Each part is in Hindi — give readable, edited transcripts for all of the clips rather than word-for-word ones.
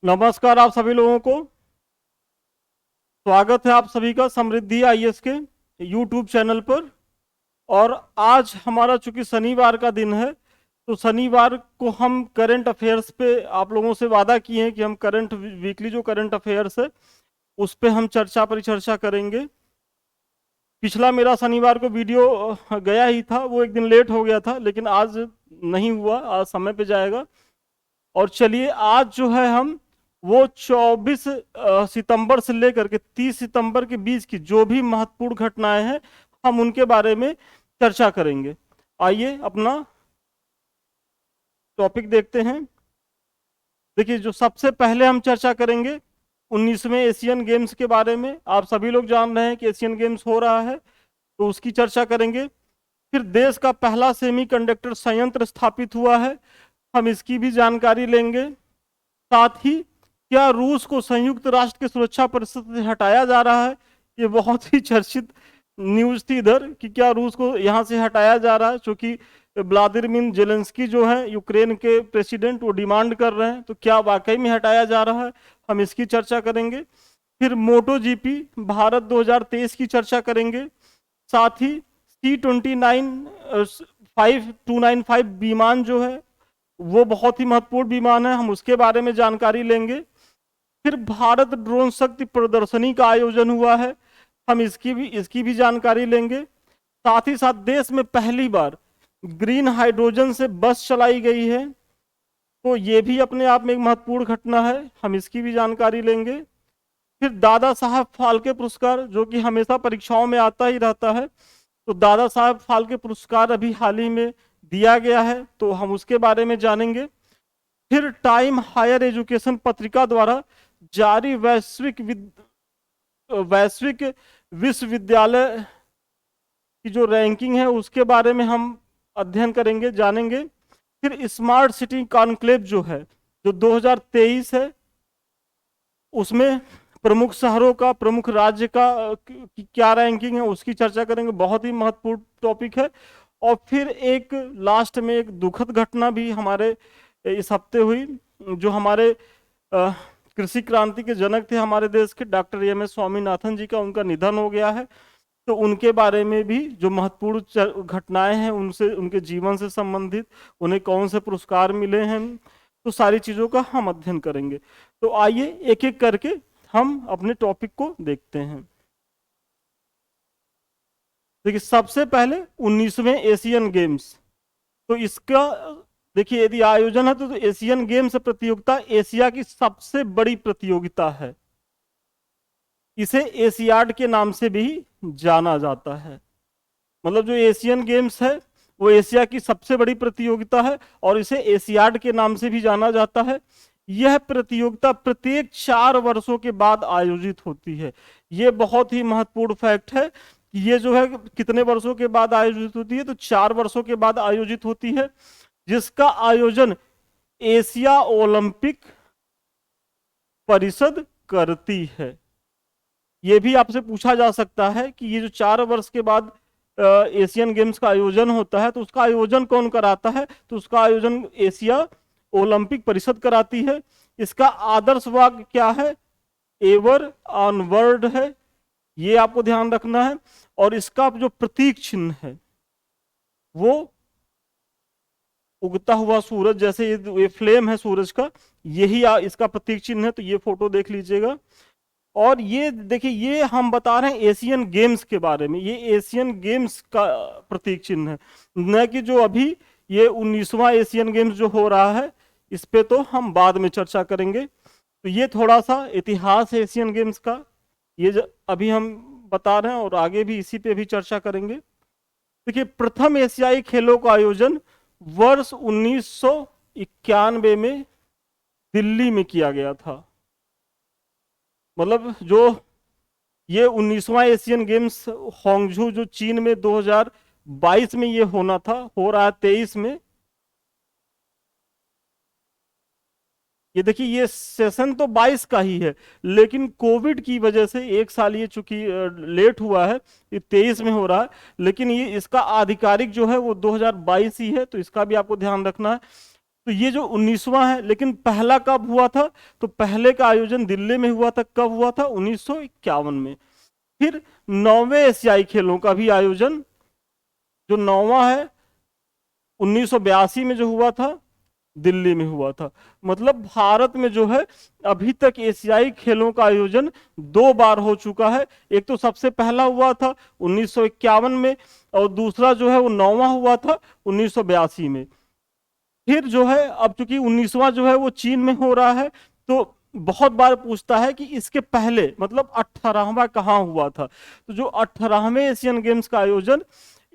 नमस्कार आप सभी लोगों को। स्वागत है आप सभी का समृद्धि आईएएस के यूट्यूब चैनल पर। और आज हमारा चूंकि शनिवार का दिन है, तो शनिवार को हम करंट अफेयर्स पे आप लोगों से वादा किए हैं कि हम करंट वीकली जो करंट अफेयर्स है उस पे हम चर्चा परिचर्चा करेंगे। पिछला मेरा शनिवार को वीडियो गया ही था, वो एक दिन लेट हो गया था, लेकिन आज नहीं हुआ, आज समय पे जाएगा। और चलिए आज जो है हम वो 24 सितंबर से लेकर के 30 सितंबर के बीच की जो भी महत्वपूर्ण घटनाएं हैं हम उनके बारे में चर्चा करेंगे। आइए अपना टॉपिक देखते हैं। देखिए, जो सबसे पहले हम चर्चा करेंगे 19वें एशियन गेम्स के बारे में। आप सभी लोग जान रहे हैं कि एशियन गेम्स हो रहा है, तो उसकी चर्चा करेंगे। फिर देश का पहला सेमीकंडक्टर संयंत्र स्थापित हुआ है, हम इसकी भी जानकारी लेंगे। साथ ही क्या रूस को संयुक्त राष्ट्र की सुरक्षा परिषद से हटाया जा रहा है, ये बहुत ही चर्चित न्यूज थी इधर कि क्या रूस को यहाँ से हटाया जा रहा है, क्योंकि व्लादिमीर जेलेंस्की जो है यूक्रेन के प्रेसिडेंट, वो डिमांड कर रहे हैं। तो क्या वाकई में हटाया जा रहा है, हम इसकी चर्चा करेंगे। फिर मोटो जीपी भारत 2023 की चर्चा करेंगे। साथ ही C-29 5295 विमान जो है वो बहुत ही महत्वपूर्ण विमान है, हम उसके बारे में जानकारी लेंगे। फिर भारत ड्रोन शक्ति प्रदर्शनी का आयोजन हुआ है, हम इसकी भी जानकारी लेंगे। साथ ही साथ देश में पहली बार ग्रीन हाइड्रोजन से बस चलाई गई है, तो ये भी अपने आप में एक महत्वपूर्ण घटना है, हम इसकी भी जानकारी लेंगे। फिर दादा साहब फाल्के पुरस्कार, जो कि हमेशा परीक्षाओं में आता ही रहता है, तो दादा साहब फाल्के पुरस्कार अभी हाल ही में दिया गया है, तो हम उसके बारे में जानेंगे। फिर टाइम हायर एजुकेशन पत्रिका द्वारा जारी वैश्विक विश्वविद्यालय की जो रैंकिंग है उसके बारे में हम अध्ययन करेंगे, जानेंगे। फिर स्मार्ट सिटी कॉन्क्लेव जो है, जो 2023 है, उसमें प्रमुख शहरों का, प्रमुख राज्य का क्या रैंकिंग है उसकी चर्चा करेंगे, बहुत ही महत्वपूर्ण टॉपिक है। और फिर एक लास्ट में एक दुखद घटना भी हमारे इस हफ्ते हुई, जो हमारे कृषि क्रांति के जनक थे हमारे देश के, डॉक्टर एम एस स्वामीनाथन जी का, उनका निधन हो गया है। तो उनके बारे में भी जो महत्वपूर्ण घटनाएं हैं उनसे, उनके जीवन से संबंधित, उन्हें कौन से पुरस्कार मिले हैं, तो सारी चीजों का हम अध्ययन करेंगे। तो आइए एक एक करके हम अपने टॉपिक को देखते हैं। देखिए, सबसे पहले 19वें एशियन गेम्स, तो इसका देखिए यदि आयोजन है तो एशियन गेम्स प्रतियोगिता एशिया की सबसे बड़ी प्रतियोगिता है, इसे एशियाड के नाम से भी जाना जाता है। मतलब जो एशियन गेम्स है वो एशिया की सबसे बड़ी प्रतियोगिता है और इसे एशियाड के नाम से भी जाना जाता है। यह प्रतियोगिता प्रत्येक 4 वर्षों के बाद आयोजित होती है। ये बहुत ही महत्वपूर्ण फैक्ट है कि ये जो है कितने वर्षों के बाद आयोजित होती है, तो 4 वर्षों के बाद आयोजित होती है, जिसका आयोजन एशिया ओलंपिक परिषद करती है। ये भी आपसे पूछा जा सकता है कि ये जो 4 वर्ष के बाद एशियन गेम्स का आयोजन होता है, तो उसका आयोजन कौन कराता है, तो उसका आयोजन एशिया ओलंपिक परिषद कराती है। इसका आदर्श वाक्य क्या है, एवर ऑनवर्ड है, ये आपको ध्यान रखना है। और इसका जो प्रतीक चिन्ह है वो उगता हुआ सूरज, जैसे ये फ्लेम है सूरज का, यही इसका प्रतीक चिन्ह है, तो ये फोटो देख लीजिएगा। और ये देखिए, ये हम बता रहे हैं एशियन गेम्स के बारे में, ये एशियन गेम्स का प्रतीक चिन्ह है, न कि जो अभी ये 19वां एशियन गेम्स जो हो रहा है, इस पे तो हम बाद में चर्चा करेंगे। तो ये थोड़ा सा इतिहास है एशियन गेम्स का, ये अभी हम बता रहे हैं और आगे भी इसी पे भी चर्चा करेंगे। देखिए, प्रथम एशियाई खेलों का आयोजन वर्ष 1991 में दिल्ली में किया गया था। मतलब जो ये 19वां एशियन गेम्स होंगझू जो चीन में 2022 में ये होना था, हो रहा है 23 में। ये देखिए, ये सेशन तो 22 का ही है, लेकिन कोविड की वजह से एक साल ये चूंकि लेट हुआ है, ये 23 में हो रहा है, लेकिन ये इसका आधिकारिक जो है वो 2022 ही है, तो इसका भी आपको ध्यान रखना है। तो ये जो 19वां है, लेकिन पहला कब हुआ था? तो पहले का आयोजन दिल्ली में हुआ था। कब हुआ था? 1951 में। फिर 9वें एशियाई खेलों का भी आयोजन, जो 9वां है, 1982 में जो हुआ था, दिल्ली में हुआ था। मतलब भारत में जो है अभी तक एशियाई खेलों का आयोजन 2 बार हो चुका है। एक तो सबसे पहला हुआ था 1951 में, और दूसरा जो है वो 9वां हुआ था 1982 में। फिर जो है अब चूंकि 19वां जो है वो चीन में हो रहा है, तो बहुत बार पूछता है कि इसके पहले मतलब 18वां कहाँ हुआ था? तो जो 18वें एशियन गेम्स का आयोजन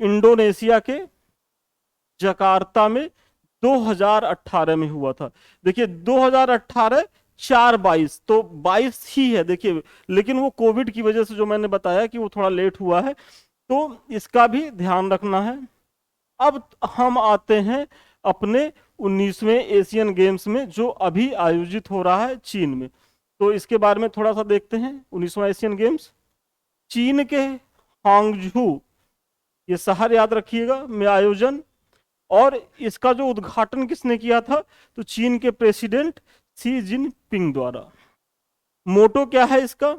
इंडोनेशिया के जकार्ता में 2018 में हुआ था। देखिए 2018 4/22, तो 22 ही है देखिए, लेकिन वो कोविड की वजह से जो मैंने बताया कि वो थोड़ा लेट हुआ है, तो इसका भी ध्यान रखना है। अब हम आते हैं अपने 19वें एशियन गेम्स में, जो अभी आयोजित हो रहा है चीन में। तो इसके बारे में थोड़ा सा देखते हैं। 19वां एशियन गेम्स चीन के हांगझू, ये शहर याद रखिएगा, में आयोजन। और इसका जो उद्घाटन किसने किया था? तो चीन के प्रेसिडेंट शी जिनपिंग द्वारा। मोटो क्या है इसका?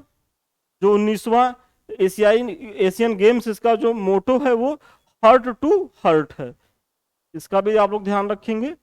जो 19वां एशियन गेम्स, इसका जो मोटो है वो हर्ट टू हर्ट है। इसका भी आप लोग ध्यान रखेंगे।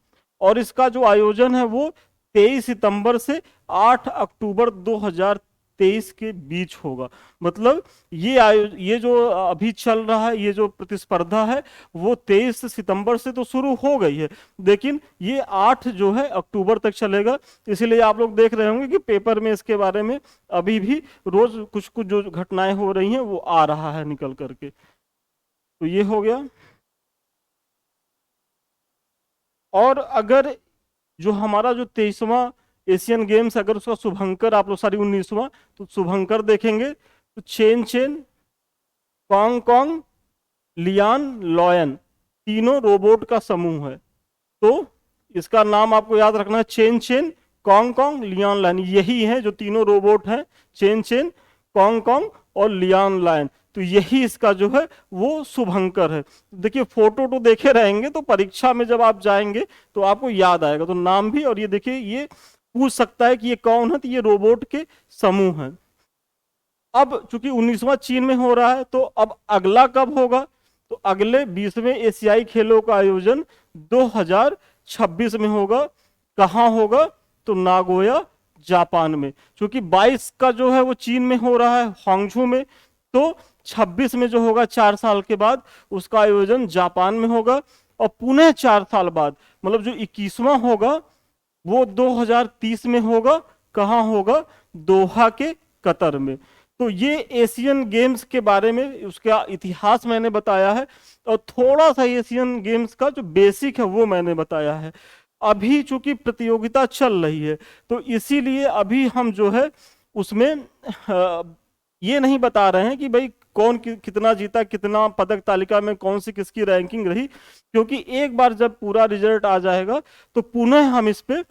और इसका जो आयोजन है वो 23 सितंबर से 8 अक्टूबर 2023 के बीच होगा। मतलब ये जो अभी चल रहा है, ये जो प्रतिस्पर्धा है, वो 23 सितंबर से तो शुरू हो गई है, लेकिन ये 8 जो है अक्टूबर तक चलेगा। इसीलिए आप लोग देख रहे होंगे कि पेपर में इसके बारे में अभी भी रोज कुछ कुछ जो घटनाएं हो रही हैं वो आ रहा है निकल करके। तो ये हो गया। और अगर जो हमारा जो 23वां एशियन गेम्स, अगर उसका शुभंकर आप लोग, सारी 19वां, तो शुभंकर देखेंगे तो chain Chen, Kong Kong, Lian lion, तीनों रोबोट का समूह है। तो इसका नाम आपको याद रखना है, Chen Chen, Kong Kong, Lian Lion. यही है जो तीनों रोबोट हैं, चेन चेन, कॉन्ग कॉन्ग और लियान लायन। तो यही इसका जो है वो शुभंकर है। देखिए फोटो तो देखे रहेंगे, तो परीक्षा में जब आप जाएंगे तो आपको याद आएगा। तो नाम भी, और ये देखिए ये पूछ सकता है कि ये कौन है, तो ये रोबोट के समूह हैं। अब चूंकि 19वां चीन में हो रहा है, तो अब अगला कब होगा? तो अगले 20वें एशियाई खेलों का आयोजन 2026 में होगा। कहाँ होगा? तो नागोया, जापान में। क्योंकि 22 का जो है वो चीन में हो रहा है, हांगझू में, तो 26 में जो होगा 4 साल के बाद, उसका आयोजन जापान में होगा। और पुनः 4 साल बाद, मतलब जो 21वां होगा वो 2030 में होगा। कहाँ होगा? दोहा के कतर में। तो ये एशियन गेम्स के बारे में, उसका इतिहास मैंने बताया है, और थोड़ा सा एशियन गेम्स का जो बेसिक है वो मैंने बताया है। अभी चूंकि प्रतियोगिता चल रही है, तो इसीलिए अभी हम जो है उसमें ये नहीं बता रहे हैं कि भाई कौन कितना जीता, कितना पदक तालिका में कौन सी किसकी रैंकिंग रही, क्योंकि एक बार जब पूरा रिजल्ट आ जाएगा तो पुनः हम इस पे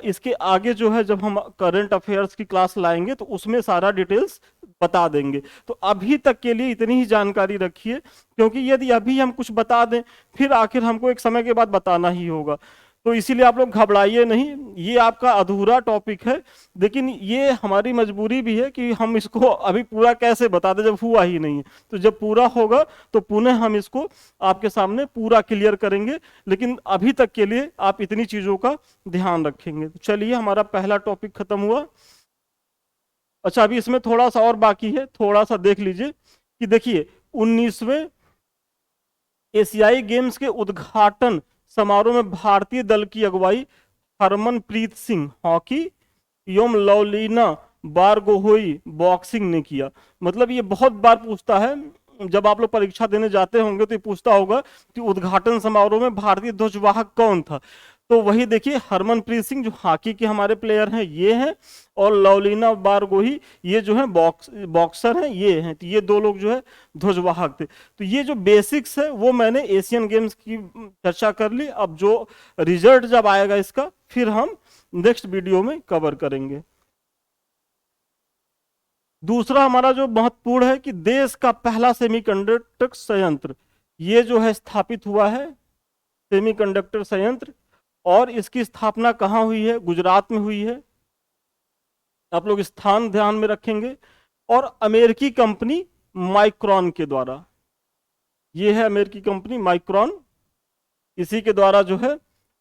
इसके आगे जो है, जब हम करंट अफेयर्स की क्लास लाएंगे तो उसमें सारा डिटेल्स बता देंगे। तो अभी तक के लिए इतनी ही जानकारी रखिए, क्योंकि यदि अभी हम कुछ बता दें फिर आखिर हमको एक समय के बाद बताना ही होगा। तो इसीलिए आप लोग घबराइए नहीं, ये आपका अधूरा टॉपिक है, लेकिन ये हमारी मजबूरी भी है कि हम इसको अभी पूरा कैसे बता दें जब हुआ ही नहीं है। तो जब पूरा होगा तो पुनः हम इसको आपके सामने पूरा क्लियर करेंगे, लेकिन अभी तक के लिए आप इतनी चीजों का ध्यान रखेंगे। तो चलिए, हमारा पहला टॉपिक खत्म हुआ। अच्छा, अभी इसमें थोड़ा सा और बाकी है, थोड़ा सा देख लीजिए कि देखिए 19वें एशियाई गेम्स के उद्घाटन समारोह में भारतीय दल की अगुवाई हरमनप्रीत सिंह हॉकी एवं लवलीना बारगोहई बॉक्सिंग ने किया। मतलब ये बहुत बार पूछता है, जब आप लोग परीक्षा देने जाते होंगे तो ये पूछता होगा कि उद्घाटन समारोह में भारतीय ध्वजवाहक कौन था। तो वही देखिए, हरमनप्रीत सिंह जो हॉकी के हमारे प्लेयर हैं ये हैं, और लवलीना बारगोही ये जो है बॉक्सर हैं, ये हैं। तो ये दो लोग जो है ध्वजवाहक थे। तो ये जो बेसिक्स है वो मैंने एशियन गेम्स की चर्चा कर ली। अब जो रिजल्ट जब आएगा इसका, फिर हम नेक्स्ट वीडियो में कवर करेंगे। दूसरा हमारा जो महत्वपूर्ण है कि देश का पहला सेमीकंडक्टर संयंत्र ये जो है स्थापित हुआ है, सेमीकंडक्टर संयंत्र। और इसकी स्थापना कहाँ हुई है? गुजरात में हुई है। आप लोग स्थान ध्यान में रखेंगे। और अमेरिकी कंपनी माइक्रॉन के द्वारा, ये है अमेरिकी कंपनी माइक्रॉन, इसी के द्वारा जो है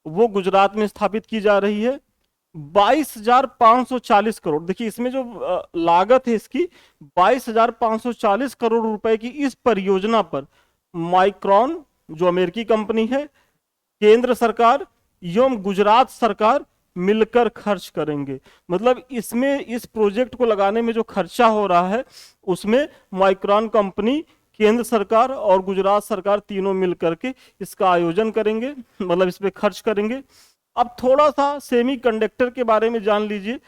वो गुजरात में स्थापित की जा रही है। 22,540 करोड़, देखिए इसमें जो लागत है इसकी 22,540 करोड़ रुपए की इस परियोजना पर माइक्रॉन जो अमेरिकी कंपनी है, केंद्र सरकार एवं गुजरात सरकार मिलकर खर्च करेंगे। मतलब इसमें इस प्रोजेक्ट को लगाने में जो खर्चा हो रहा है उसमें माइक्रॉन कंपनी, केंद्र सरकार और गुजरात सरकार तीनों मिलकर के इसका आयोजन करेंगे, मतलब इस पे खर्च करेंगे। अब थोड़ा सा सेमीकंडक्टर के बारे में जान लीजिए।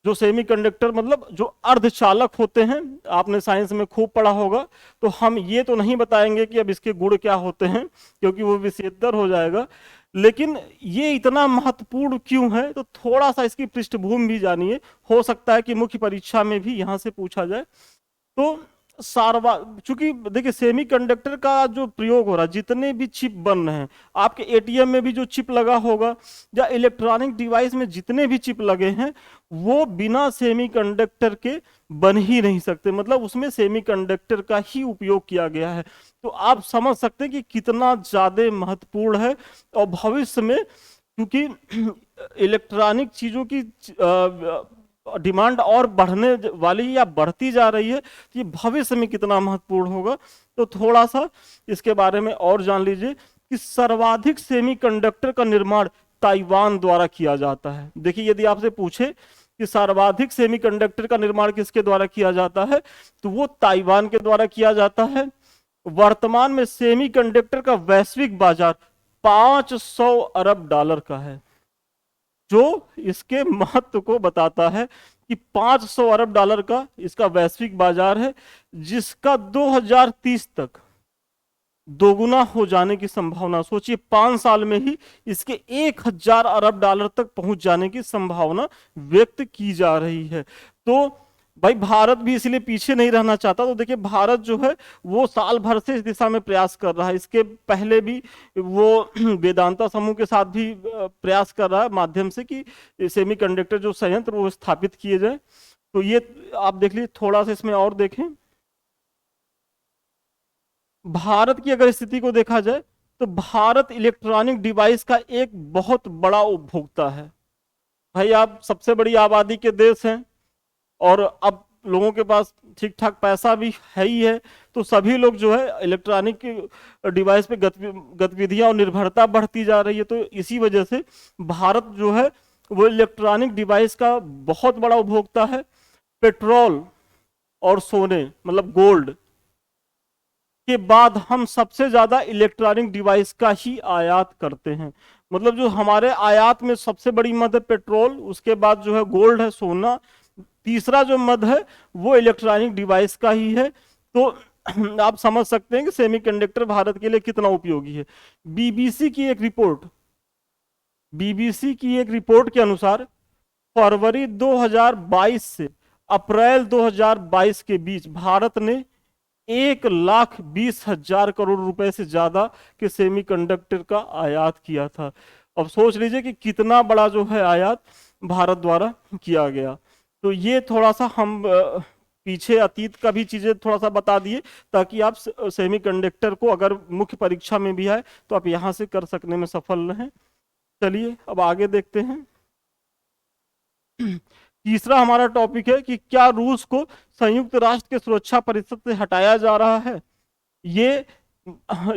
जो सेमीकंडक्टर मतलब जो अर्धचालक होते हैं, आपने साइंस में खूब पढ़ा होगा, तो हम ये तो नहीं बताएंगे कि अब इसके गुण क्या होते हैं क्योंकि वो विषयोत्तर हो जाएगा, लेकिन ये इतना महत्वपूर्ण क्यों है तो थोड़ा सा इसकी पृष्ठभूमि भी जानिए, हो सकता है कि मुख्य परीक्षा में भी यहाँ से पूछा जाए। तो सार्वा चूंकि देखिए सेमीकंडक्टर का जो प्रयोग हो रहा है, जितने भी चिप बन रहे हैं, आपके एटीएम में भी जो चिप लगा होगा या इलेक्ट्रॉनिक डिवाइस में जितने भी चिप लगे हैं वो बिना सेमीकंडक्टर के बन ही नहीं सकते, मतलब उसमें सेमीकंडक्टर का ही उपयोग किया गया है। तो आप समझ सकते हैं कि कितना ज्यादा महत्वपूर्ण है। और भविष्य में क्योंकि इलेक्ट्रॉनिक चीजों की डिमांड और बढ़ने वाली या बढ़ती जा रही है, तो ये भविष्य में कितना महत्वपूर्ण होगा। तो थोड़ा सा इसके बारे में और जान लीजिए कि सर्वाधिक सेमीकंडक्टर का निर्माण ताइवान द्वारा किया जाता है। देखिए यदि आपसे पूछे कि सर्वाधिक सेमीकंडक्टर का निर्माण किसके द्वारा किया जाता है तो वो ताइवान के द्वारा किया जाता है। वर्तमान में सेमीकंडक्टर का वैश्विक बाजार 500 अरब डॉलर का है, जो इसके महत्व को बताता है कि 500 अरब डॉलर का इसका वैश्विक बाजार है, जिसका 2030 तक दोगुना हो जाने की संभावना। सोचिए 5 साल में ही इसके 1000 अरब डॉलर तक पहुंच जाने की संभावना व्यक्त की जा रही है। तो भाई भारत भी इसलिए पीछे नहीं रहना चाहता। तो देखिए भारत जो है वो साल भर से इस दिशा में प्रयास कर रहा है। इसके पहले भी वो वेदांता समूह के साथ भी प्रयास कर रहा है माध्यम से कि सेमीकंडक्टर जो संयंत्र वो स्थापित किए जाए। तो ये आप देख लीजिए, थोड़ा सा इसमें और देखें। भारत की अगर स्थिति को देखा जाए तो भारत इलेक्ट्रॉनिक डिवाइस का एक बहुत बड़ा उपभोक्ता है। भाई आप सबसे बड़ी आबादी के देश हैं और अब लोगों के पास ठीक ठाक पैसा भी है ही है, तो सभी लोग जो है इलेक्ट्रॉनिक डिवाइस पे गतिविधियां और निर्भरता बढ़ती जा रही है। तो इसी वजह से भारत जो है वो इलेक्ट्रॉनिक डिवाइस का बहुत बड़ा उपभोक्ता है। पेट्रोल और सोने मतलब गोल्ड के बाद हम सबसे ज्यादा इलेक्ट्रॉनिक डिवाइस का ही आयात करते हैं। मतलब जो हमारे आयात में सबसे बड़ी मद है पेट्रोल, उसके बाद जो है गोल्ड है, सोना, तीसरा जो मद है वो इलेक्ट्रॉनिक डिवाइस का ही है। तो आप समझ सकते हैं कि सेमीकंडक्टर भारत के लिए कितना उपयोगी है। बीबीसी की एक रिपोर्ट बीबीसी की एक रिपोर्ट के अनुसार फरवरी 2022 से अप्रैल 2022 के बीच भारत ने 1,20,000 करोड़ रुपए से ज्यादा के सेमीकंडक्टर का आयात किया था। अब सोच लीजिए कि कितना बड़ा जो है आयात भारत द्वारा किया गया। तो ये थोड़ा सा हम पीछे अतीत का भी चीजें थोड़ा सा बता दिए ताकि आप सेमीकंडक्टर को अगर मुख्य परीक्षा में भी आए तो आप यहां से कर सकने में सफल रहें। चलिए अब आगे देखते हैं। तीसरा हमारा टॉपिक है कि क्या रूस को संयुक्त राष्ट्र के सुरक्षा परिषद से हटाया जा रहा है। ये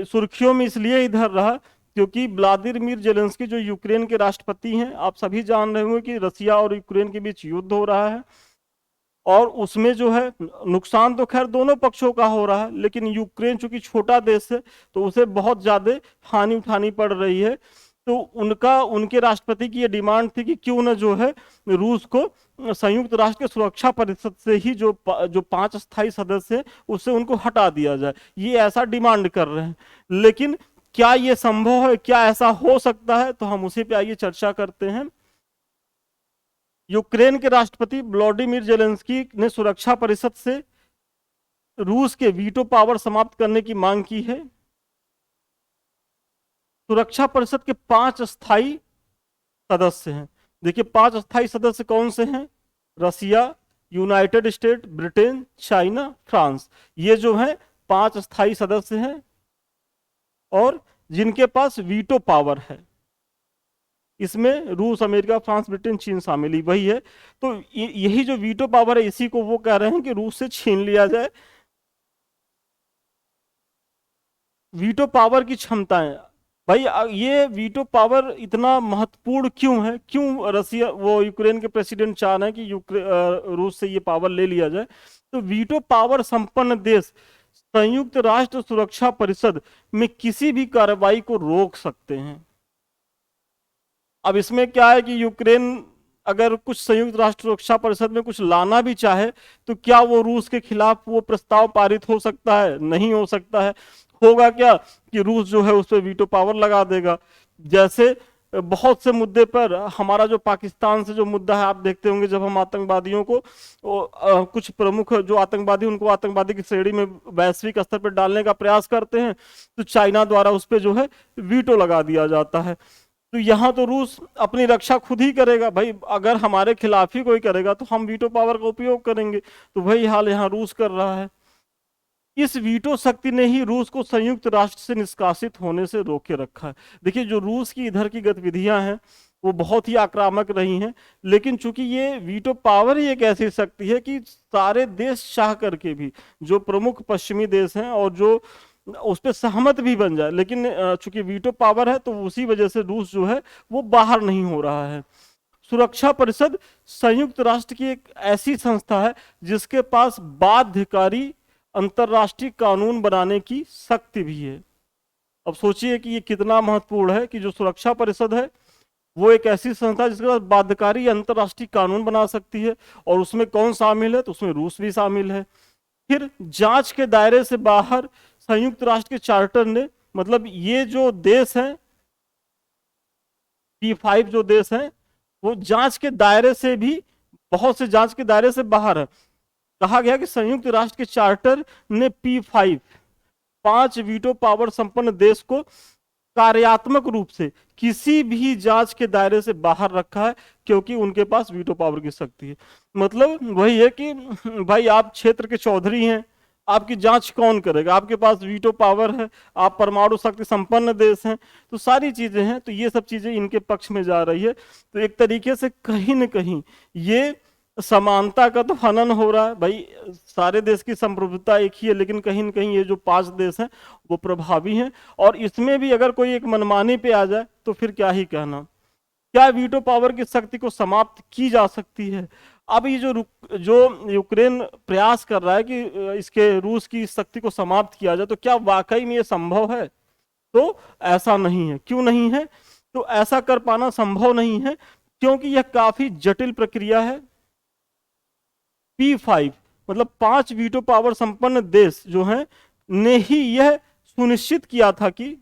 सुर्खियों में इसलिए इधर रहा क्योंकि व्लादिमीर जेलेंस्की जो यूक्रेन के राष्ट्रपति हैं, आप सभी जान रहे होंगे कि रसिया और यूक्रेन के बीच युद्ध हो रहा है और उसमें जो है नुकसान तो खैर दोनों पक्षों का हो रहा है, लेकिन यूक्रेन चूंकि छोटा देश है तो उसे बहुत ज्यादा हानि उठानी पड़ रही है। तो उनके राष्ट्रपति की ये डिमांड थी कि क्यों न जो है रूस को संयुक्त राष्ट्र के सुरक्षा परिषद से ही जो 5 स्थायी सदस्य हैं उससे उनको हटा दिया जाए, ये ऐसा डिमांड कर रहे हैं। लेकिन क्या ये संभव है, क्या ऐसा हो सकता है, तो हम उसी पे आइए चर्चा करते हैं। यूक्रेन के राष्ट्रपति व्लादिमीर जेलेंस्की ने सुरक्षा परिषद से रूस के वीटो पावर समाप्त करने की मांग की है। सुरक्षा परिषद के 5 स्थायी सदस्य हैं। देखिए 5 अस्थायी सदस्य कौन से हैं? Russia, United States, Britain, China, France, ये जो है 5 अस्थायी सदस्य हैं और जिनके पास वीटो पावर है। इसमें रूस, अमेरिका, फ्रांस, ब्रिटेन, चीन शामिल ही वही है। तो यही जो वीटो पावर है, इसी को वो कह रहे हैं कि रूस से छीन लिया जाए। वीटो पावर की क्षमताएं, भाई ये वीटो पावर इतना महत्वपूर्ण क्यों है? क्यों रसिया, वो यूक्रेन के प्रेसिडेंट चाह रहे हैं कि रूस से ये पावर ले लिया जाए? तो वीटो पावर संपन्न देश संयुक्त राष्ट्र सुरक्षा परिषद में किसी भी कार्रवाई को रोक सकते हैं। अब इसमें क्या है कि यूक्रेन अगर कुछ संयुक्त राष्ट्र सुरक्षा परिषद में कुछ लाना भी चाहे तो क्या वो रूस के खिलाफ वो प्रस्ताव पारित हो सकता है? नहीं हो सकता है। होगा क्या कि रूस जो है उस पर वीटो पावर लगा देगा। जैसे बहुत से मुद्दे पर, हमारा जो पाकिस्तान से जो मुद्दा है, आप देखते होंगे जब हम आतंकवादियों को कुछ प्रमुख जो आतंकवादी, उनको आतंकवादी की श्रेणी में वैश्विक स्तर पर डालने का प्रयास करते हैं तो चाइना द्वारा उस पर जो है वीटो लगा दिया जाता है। तो यहाँ तो रूस अपनी रक्षा खुद ही करेगा। भाई अगर हमारे खिलाफ ही कोई करेगा तो हम वीटो पावर का उपयोग करेंगे। तो वही हाल यहाँ रूस कर रहा है। इस वीटो शक्ति ने ही रूस को संयुक्त राष्ट्र से निष्कासित होने से रोके रखा है। देखिए जो रूस की इधर की गतिविधियां हैं वो बहुत ही आक्रामक रही हैं, लेकिन चूंकि ये वीटो पावर ही एक ऐसी शक्ति है कि सारे देश चाह करके भी, जो प्रमुख पश्चिमी देश हैं और जो उस पर सहमत भी बन जाए, लेकिन चूंकि वीटो पावर है तो उसी वजह से रूस जो है वो बाहर नहीं हो रहा है। सुरक्षा परिषद संयुक्त राष्ट्र की एक ऐसी संस्था है जिसके पास बाध्यकारी अंतरराष्ट्रीय कानून बनाने की शक्ति भी है। अब सोचिए कि ये कितना महत्वपूर्ण है कि जो सुरक्षा परिषद है वो एक ऐसी संस्था है जिसके पास बाध्यकारी अंतरराष्ट्रीय कानून बना सकती है। और उसमें कौन शामिल है? तो उसमें रूस भी शामिल है। फिर जांच के दायरे से बाहर संयुक्त राष्ट्र के चार्टर ने, मतलब ये जो देश हैं P5 जो देश हैं वो जांच के दायरे से भी, बहुत से जांच के दायरे से बाहर है। कहा गया कि संयुक्त राष्ट्र के चार्टर ने P5 5 वीटो पावर संपन्न देश को कार्यात्मक रूप से किसी भी जांच के दायरे से बाहर रखा है, क्योंकि उनके पास वीटो पावर की शक्ति है। मतलब वही है कि भाई आप क्षेत्र के चौधरी हैं, आपकी जांच कौन करेगा? आपके पास वीटो पावर है, आप परमाणु शक्ति संपन्न देश हैं, तो सारी चीजें हैं। तो ये सब चीजें इनके पक्ष में जा रही है। तो एक तरीके से कहीं न कहीं ये समानता का तो हनन हो रहा है। भाई सारे देश की संप्रभुता एक ही है, लेकिन कहीं न कहीं ये जो 5 देश हैं वो प्रभावी हैं। और इसमें भी अगर कोई एक मनमानी पे आ जाए तो फिर क्या ही कहना। क्या वीटो पावर की शक्ति को समाप्त की जा सकती है? अब ये जो यूक्रेन प्रयास कर रहा है कि इसके रूस की शक्ति को समाप्त किया जाए, तो क्या वाकई में ये संभव है? तो ऐसा नहीं है। क्यों नहीं है? तो ऐसा कर पाना संभव नहीं है क्योंकि यह काफी जटिल प्रक्रिया है। P5 मतलब 5 वीटो पावर संपन्न देश जो हैं ने ही यह सुनिश्चित किया था कि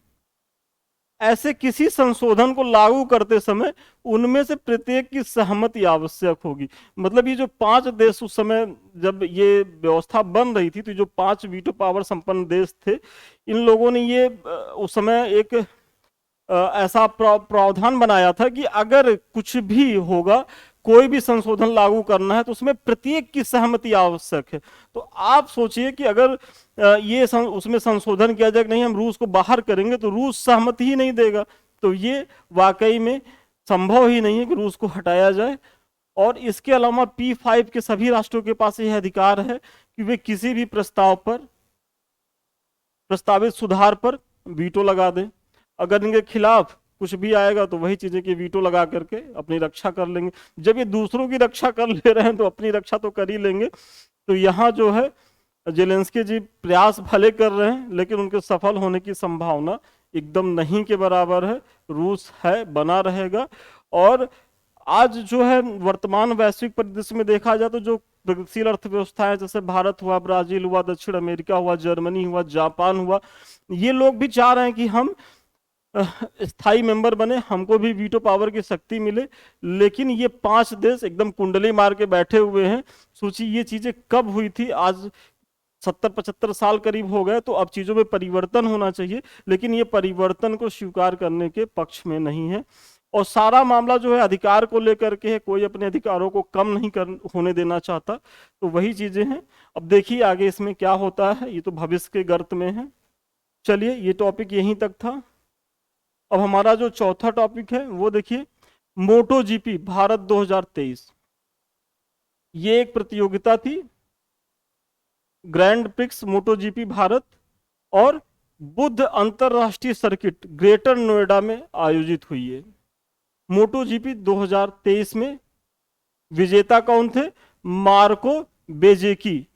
ऐसे किसी संशोधन को लागू करते समय उनमें से प्रत्येक की सहमति आवश्यक होगी। मतलब ये जो 5 देश उस समय जब ये व्यवस्था बन रही थी, तो जो 5 वीटो पावर संपन्न देश थे, इन लोगों ने ये उस समय एक ऐसा प्रावधान बनाया था कि अगर कुछ भी होगा, कोई भी संशोधन लागू करना है, तो उसमें प्रत्येक की सहमति आवश्यक है। तो आप सोचिए कि अगर ये उसमें संशोधन किया जाए कि नहीं हम रूस को बाहर करेंगे, तो रूस सहमति ही नहीं देगा। तो ये वाकई में संभव ही नहीं है कि रूस को हटाया जाए। और इसके अलावा P5 के सभी राष्ट्रों के पास यह अधिकार है कि वे किसी भी प्रस्ताव पर, प्रस्तावित सुधार पर वीटो लगा दें। अगर इनके खिलाफ कुछ भी आएगा तो वही चीजें कि वीटो लगा करके अपनी रक्षा कर लेंगे। जब ये दूसरों की रक्षा कर ले रहे हैं तो अपनी रक्षा तो कर ही लेंगे। तो यहाँ जो है जेलेंस्की जी प्रयास भले कर रहे हैं, लेकिन उनके सफल होने की संभावना एकदम नहीं के बराबर है। रूस है, बना रहेगा। और आज जो है वर्तमान वैश्विक परिदृश्य में देखा जाए तो जो प्रगतिशील अर्थव्यवस्थाएं जैसे भारत हुआ, ब्राजील हुआ, दक्षिण अमेरिका हुआ, जर्मनी हुआ, जापान हुआ, ये लोग भी चाह रहे हैं कि हम स्थायी मेंबर बने, हमको भी वीटो पावर की शक्ति मिले। लेकिन ये 5 देश एकदम कुंडली मार के बैठे हुए हैं। सोचिए ये चीजें कब हुई थी? आज 70-75 साल करीब हो गए। तो अब चीजों में परिवर्तन होना चाहिए, लेकिन ये परिवर्तन को स्वीकार करने के पक्ष में नहीं है। और सारा मामला जो है अधिकार को लेकर के है, कोई अपने अधिकारों को कम नहीं होने देना चाहता। तो वही चीजें हैं। अब देखिए आगे इसमें क्या होता है, ये तो भविष्य के गर्त में है। चलिए ये टॉपिक यहीं तक था। अब हमारा जो चौथा टॉपिक है वो देखिए, मोटो जीपी भारत 2023। ये एक प्रतियोगिता थी, ग्रैंड प्रिक्स मोटो जीपी भारत, और बुद्ध अंतरराष्ट्रीय सर्किट ग्रेटर नोएडा में आयोजित हुई है। मोटो जीपी 2023 में विजेता कौन थे? मार्को बेजेकी।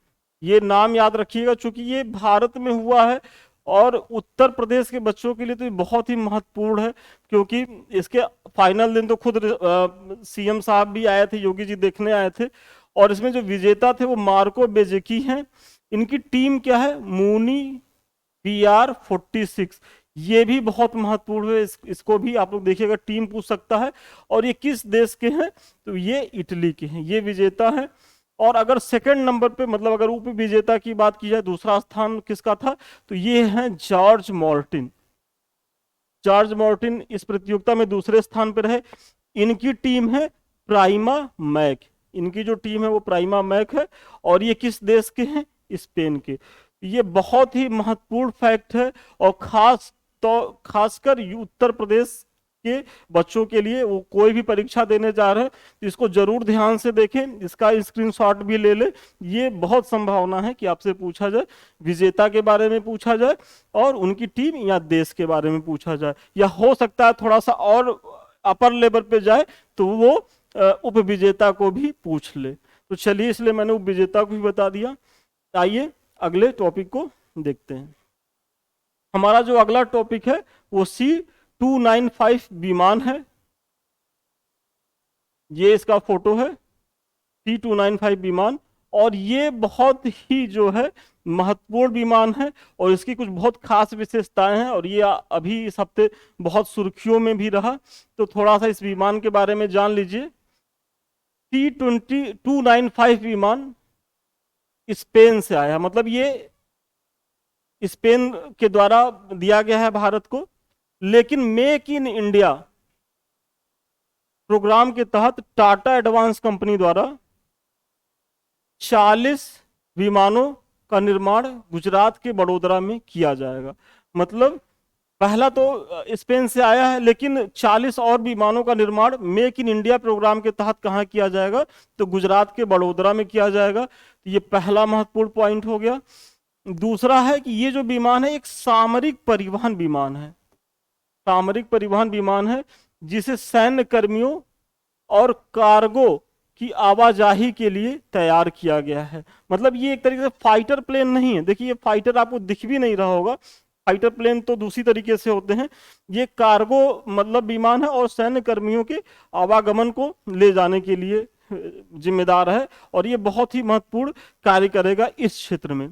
ये नाम याद रखिएगा, चूंकि ये भारत में हुआ है और उत्तर प्रदेश के बच्चों के लिए तो ये बहुत ही महत्वपूर्ण है, क्योंकि इसके फाइनल दिन तो खुद सीएम साहब भी आए थे, योगी जी देखने आए थे। और इसमें जो विजेता थे वो मार्को बेजेकी हैं। इनकी टीम क्या है? Mooney PR46। ये भी बहुत महत्वपूर्ण है, इसको भी आप लोग देखिएगा, टीम पूछ सकता है। और ये किस देश के हैं? तो ये इटली के हैं, ये विजेता है। और अगर सेकंड नंबर पे, मतलब अगर उप विजेता की बात की जाए, दूसरा स्थान किसका था? तो ये है जॉर्ज मार्टिन। जॉर्ज मार्टिन इस प्रतियोगिता में दूसरे स्थान पर रहे। इनकी टीम है प्राइमा मैक। इनकी जो टीम है वो प्राइमा मैक है। और ये किस देश के हैं? स्पेन के। ये बहुत ही महत्वपूर्ण फैक्ट है, और खासकर उत्तर प्रदेश के बच्चों के लिए, वो कोई भी परीक्षा देने जा रहे हैं तो इसको जरूर ध्यान से देखें, इसका स्क्रीनशॉट भी ले ले। ये बहुत संभावना है कि आपसे पूछा जाए, विजेता के बारे में पूछा जाए और उनकी टीम या देश के बारे में पूछा जाए, या हो सकता है थोड़ा सा और अपर लेवल पे जाए तो वो उप विजेता को भी पूछ ले। तो चलिए, इसलिए मैंने उप विजेता को भी बता दिया। आइए अगले टॉपिक को देखते हैं। हमारा जो अगला टॉपिक है वो C295 विमान है। ये इसका फोटो है, C295 विमान। और ये बहुत ही जो है महत्वपूर्ण विमान है, और इसकी कुछ बहुत खास विशेषताएं हैं, और ये अभी इस हफ्ते बहुत सुर्खियों में भी रहा। तो थोड़ा सा इस विमान के बारे में जान लीजिए। C295 विमान स्पेन से आया, मतलब ये स्पेन के द्वारा दिया गया है भारत को। लेकिन मेक इन इंडिया प्रोग्राम के तहत टाटा एडवांस कंपनी द्वारा 40 विमानों का निर्माण गुजरात के बड़ोदरा में किया जाएगा। मतलब पहला तो स्पेन से आया है, लेकिन 40 और विमानों का निर्माण मेक इन इंडिया प्रोग्राम के तहत कहाँ किया जाएगा? तो गुजरात के बड़ोदरा में किया जाएगा। तो ये पहला महत्वपूर्ण पॉइंट हो गया। दूसरा है कि ये जो विमान है एक सामरिक परिवहन विमान है। सामरिक परिवहन विमान है जिसे सैन्य कर्मियों और कार्गो की आवाजाही के लिए तैयार किया गया है। मतलब ये एक तरीके से फाइटर प्लेन नहीं है। देखिए, ये फाइटर आपको दिख भी नहीं रहा होगा, फाइटर प्लेन तो दूसरी तरीके से होते हैं। ये कार्गो मतलब विमान है, और सैन्य कर्मियों के आवागमन को ले जाने के लिए जिम्मेदार है, और ये बहुत ही महत्वपूर्ण कार्य करेगा इस क्षेत्र में।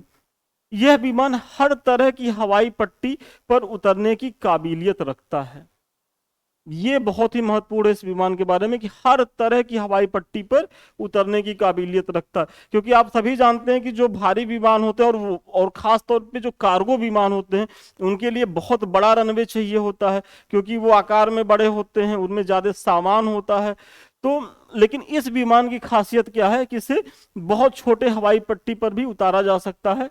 यह विमान हर तरह की हवाई पट्टी पर उतरने की काबिलियत रखता है। ये बहुत ही महत्वपूर्ण है इस विमान के बारे में कि हर तरह की हवाई पट्टी पर उतरने की काबिलियत रखता है। क्योंकि आप सभी जानते हैं कि जो भारी विमान होते हैं और खास तौर पे जो कार्गो विमान होते हैं, उनके लिए बहुत बड़ा रनवे चाहिए होता है, क्योंकि वो आकार में बड़े होते हैं, उनमें ज्यादा सामान होता है। तो लेकिन इस विमान की खासियत क्या है कि इसे बहुत छोटे हवाई पट्टी पर भी उतारा जा सकता है।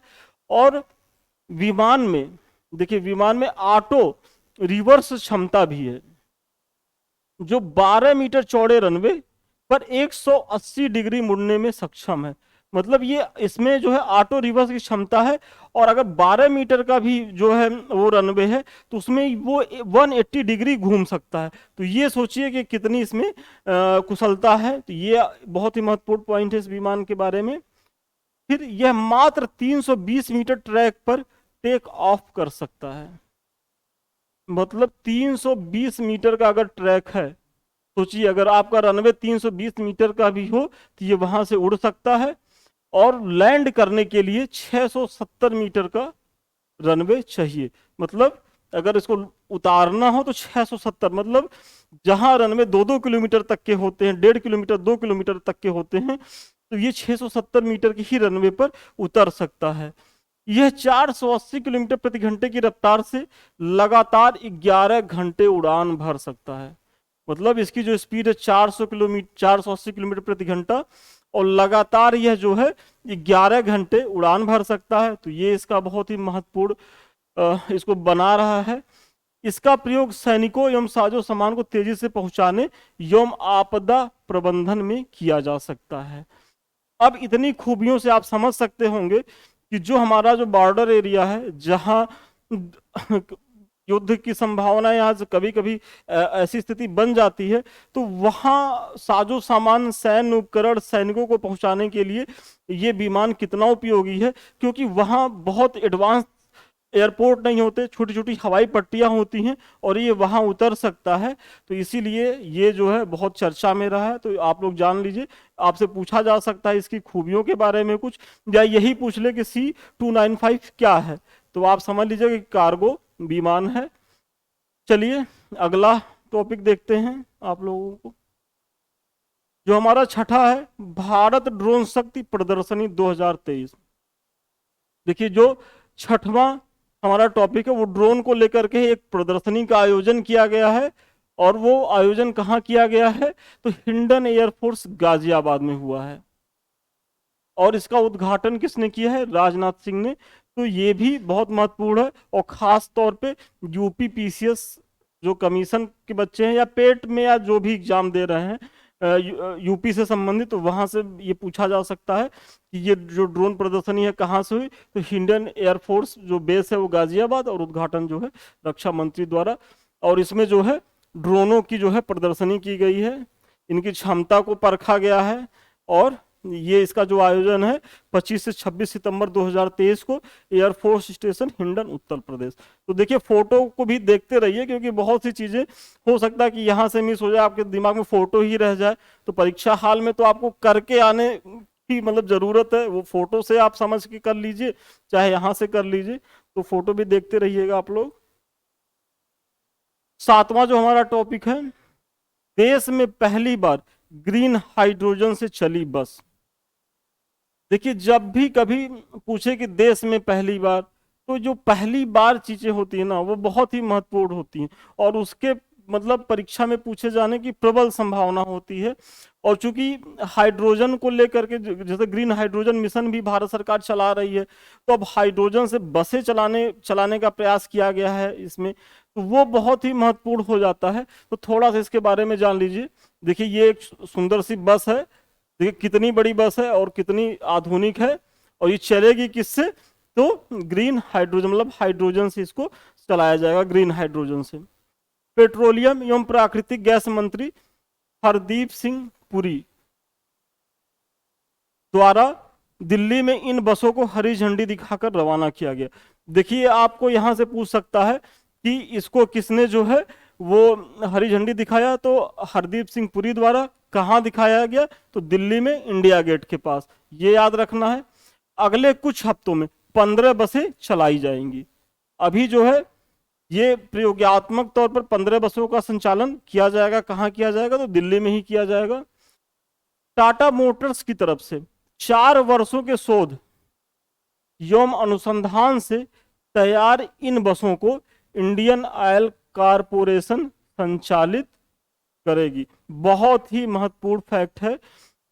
और विमान में देखिए, विमान में ऑटो रिवर्स क्षमता भी है, जो 12 मीटर चौड़े रनवे पर 180 डिग्री मुड़ने में सक्षम है। मतलब ये इसमें जो है ऑटो रिवर्स की क्षमता है। और अगर 12 मीटर का भी जो है वो रनवे है तो उसमें वो 180 डिग्री घूम सकता है। तो ये सोचिए कि कितनी इसमें कुशलता है। तो ये बहुत ही महत्वपूर्ण पॉइंट है इस विमान के बारे में। फिर यह मात्र 320 मीटर ट्रैक पर टेक ऑफ कर सकता है। मतलब 320 मीटर का अगर ट्रैक है, सोचिए अगर आपका रनवे 320 मीटर का भी हो तो ये वहां से उड़ सकता है। और लैंड करने के लिए 670 मीटर का रनवे चाहिए। मतलब अगर इसको उतारना हो तो 670, मतलब जहां रनवे 2-2 किलोमीटर तक के होते हैं, 1.5 किलोमीटर 2 किलोमीटर तक के होते हैं, तो ये 670 मीटर की ही रनवे पर उतर सकता है। यह 480 किलोमीटर प्रति घंटे की रफ्तार से लगातार 11 घंटे उड़ान भर सकता है। मतलब इसकी जो स्पीड है 480 किलोमीटर प्रति घंटा, और लगातार यह जो है 11 घंटे उड़ान भर सकता है। तो ये इसका बहुत ही महत्वपूर्ण इसको बना रहा है। इसका प्रयोग सैनिकों एवं साजो सामान को तेजी से पहुंचाने एवं आपदा प्रबंधन में किया जा सकता है। अब इतनी खूबियों से आप समझ सकते होंगे कि जो हमारा जो बॉर्डर एरिया है, जहां युद्ध की संभावना यहाँ से कभी कभी ऐसी स्थिति बन जाती है, तो वहाँ साजो सामान, सैन्य उपकरण सैनिकों को पहुंचाने के लिए ये विमान कितना उपयोगी है, क्योंकि वहाँ बहुत एडवांस एयरपोर्ट नहीं होते, छोटी छोटी हवाई पट्टियां होती हैं और ये वहां उतर सकता है। तो इसीलिए ये जो है बहुत चर्चा में रहा है। तो आप लोग जान लीजिए, आपसे पूछा जा सकता है इसकी खूबियों के बारे में कुछ, या यही पूछ ले कि C-295 क्या है, तो आप समझ लीजिए कि कार्गो विमान है। चलिए अगला टॉपिक देखते हैं आप लोगों को, जो हमारा छठा है, भारत ड्रोन शक्ति प्रदर्शनी 2023। देखिए जो छठवां हमारा टॉपिक है वो ड्रोन को लेकर के एक प्रदर्शनी का आयोजन किया गया है। और वो आयोजन कहाँ किया गया है, तो हिंडन एयरफोर्स गाजियाबाद में हुआ है। और इसका उद्घाटन किसने किया है, राजनाथ सिंह ने। तो ये भी बहुत महत्वपूर्ण है, और खास तौर पे यूपी पीसीएस जो कमीशन के बच्चे हैं, या पेट में, या जो भी एग्जाम दे रहे हैं यूपी से संबंधित, तो वहां से ये पूछा जा सकता है कि ये जो ड्रोन प्रदर्शनी है कहाँ से हुई। तो इंडियन एयरफोर्स जो बेस है वो गाजियाबाद, और उद्घाटन जो है रक्षा मंत्री द्वारा। और इसमें जो है ड्रोनों की जो है प्रदर्शनी की गई है, इनकी क्षमता को परखा गया है। और ये इसका जो आयोजन है 25 से 26 सितंबर 2023 को एयरफोर्स स्टेशन हिंडन उत्तर प्रदेश। तो देखिए फोटो को भी देखते रहिए, क्योंकि बहुत सी चीजें हो सकता है कि यहाँ से मिस हो जाए, आपके दिमाग में फोटो ही रह जाए। तो परीक्षा हाल में तो आपको करके आने की मतलब जरूरत है, वो फोटो से आप समझ के कर लीजिए, चाहे यहाँ से कर लीजिए। तो फोटो भी देखते रहिएगा आप लोग। सातवां जो हमारा टॉपिक है, देश में पहली बार ग्रीन हाइड्रोजन से चली बस। देखिए जब भी कभी पूछे कि देश में पहली बार, तो जो पहली बार चीजें होती है ना वो बहुत ही महत्वपूर्ण होती हैं, और उसके मतलब परीक्षा में पूछे जाने की प्रबल संभावना होती है। और चूंकि हाइड्रोजन को लेकर के जैसे ग्रीन हाइड्रोजन मिशन भी भारत सरकार चला रही है, तो अब हाइड्रोजन से बसें चलाने का प्रयास किया गया है इसमें, तो वो बहुत ही महत्वपूर्ण हो जाता है। तो थोड़ा सा इसके बारे में जान लीजिए। देखिए ये एक सुंदर सी बस है, देखिए कितनी बड़ी बस है और कितनी आधुनिक है, और ये चलेगी किससे, तो ग्रीन हाइड्रोजन, मतलब हाइड्रोजन से इसको चलाया जाएगा, ग्रीन हाइड्रोजन से। पेट्रोलियम एवं प्राकृतिक गैस मंत्री हरदीप सिंह पुरी द्वारा दिल्ली में इन बसों को हरी झंडी दिखाकर रवाना किया गया। देखिए आपको यहां से पूछ सकता है कि इसको किसने जो है वो हरी झंडी दिखाया, तो हरदीप सिंह पुरी द्वारा। कहाँ दिखाया गया, तो दिल्ली में इंडिया गेट के पास, ये याद रखना है। अगले कुछ हफ्तों में 15 बसें चलाई जाएंगी। अभी जो है ये प्रयोगात्मक तौर पर 15 बसों का संचालन किया जाएगा। कहाँ किया जाएगा, तो दिल्ली में ही किया जाएगा। टाटा मोटर्स की तरफ से 4 वर्षों के शोध एवं अनुसंधान से तैयार इन बसों को इंडियन ऑयल कारपोरेशन संचालित करेगी। बहुत ही महत्वपूर्ण फैक्ट है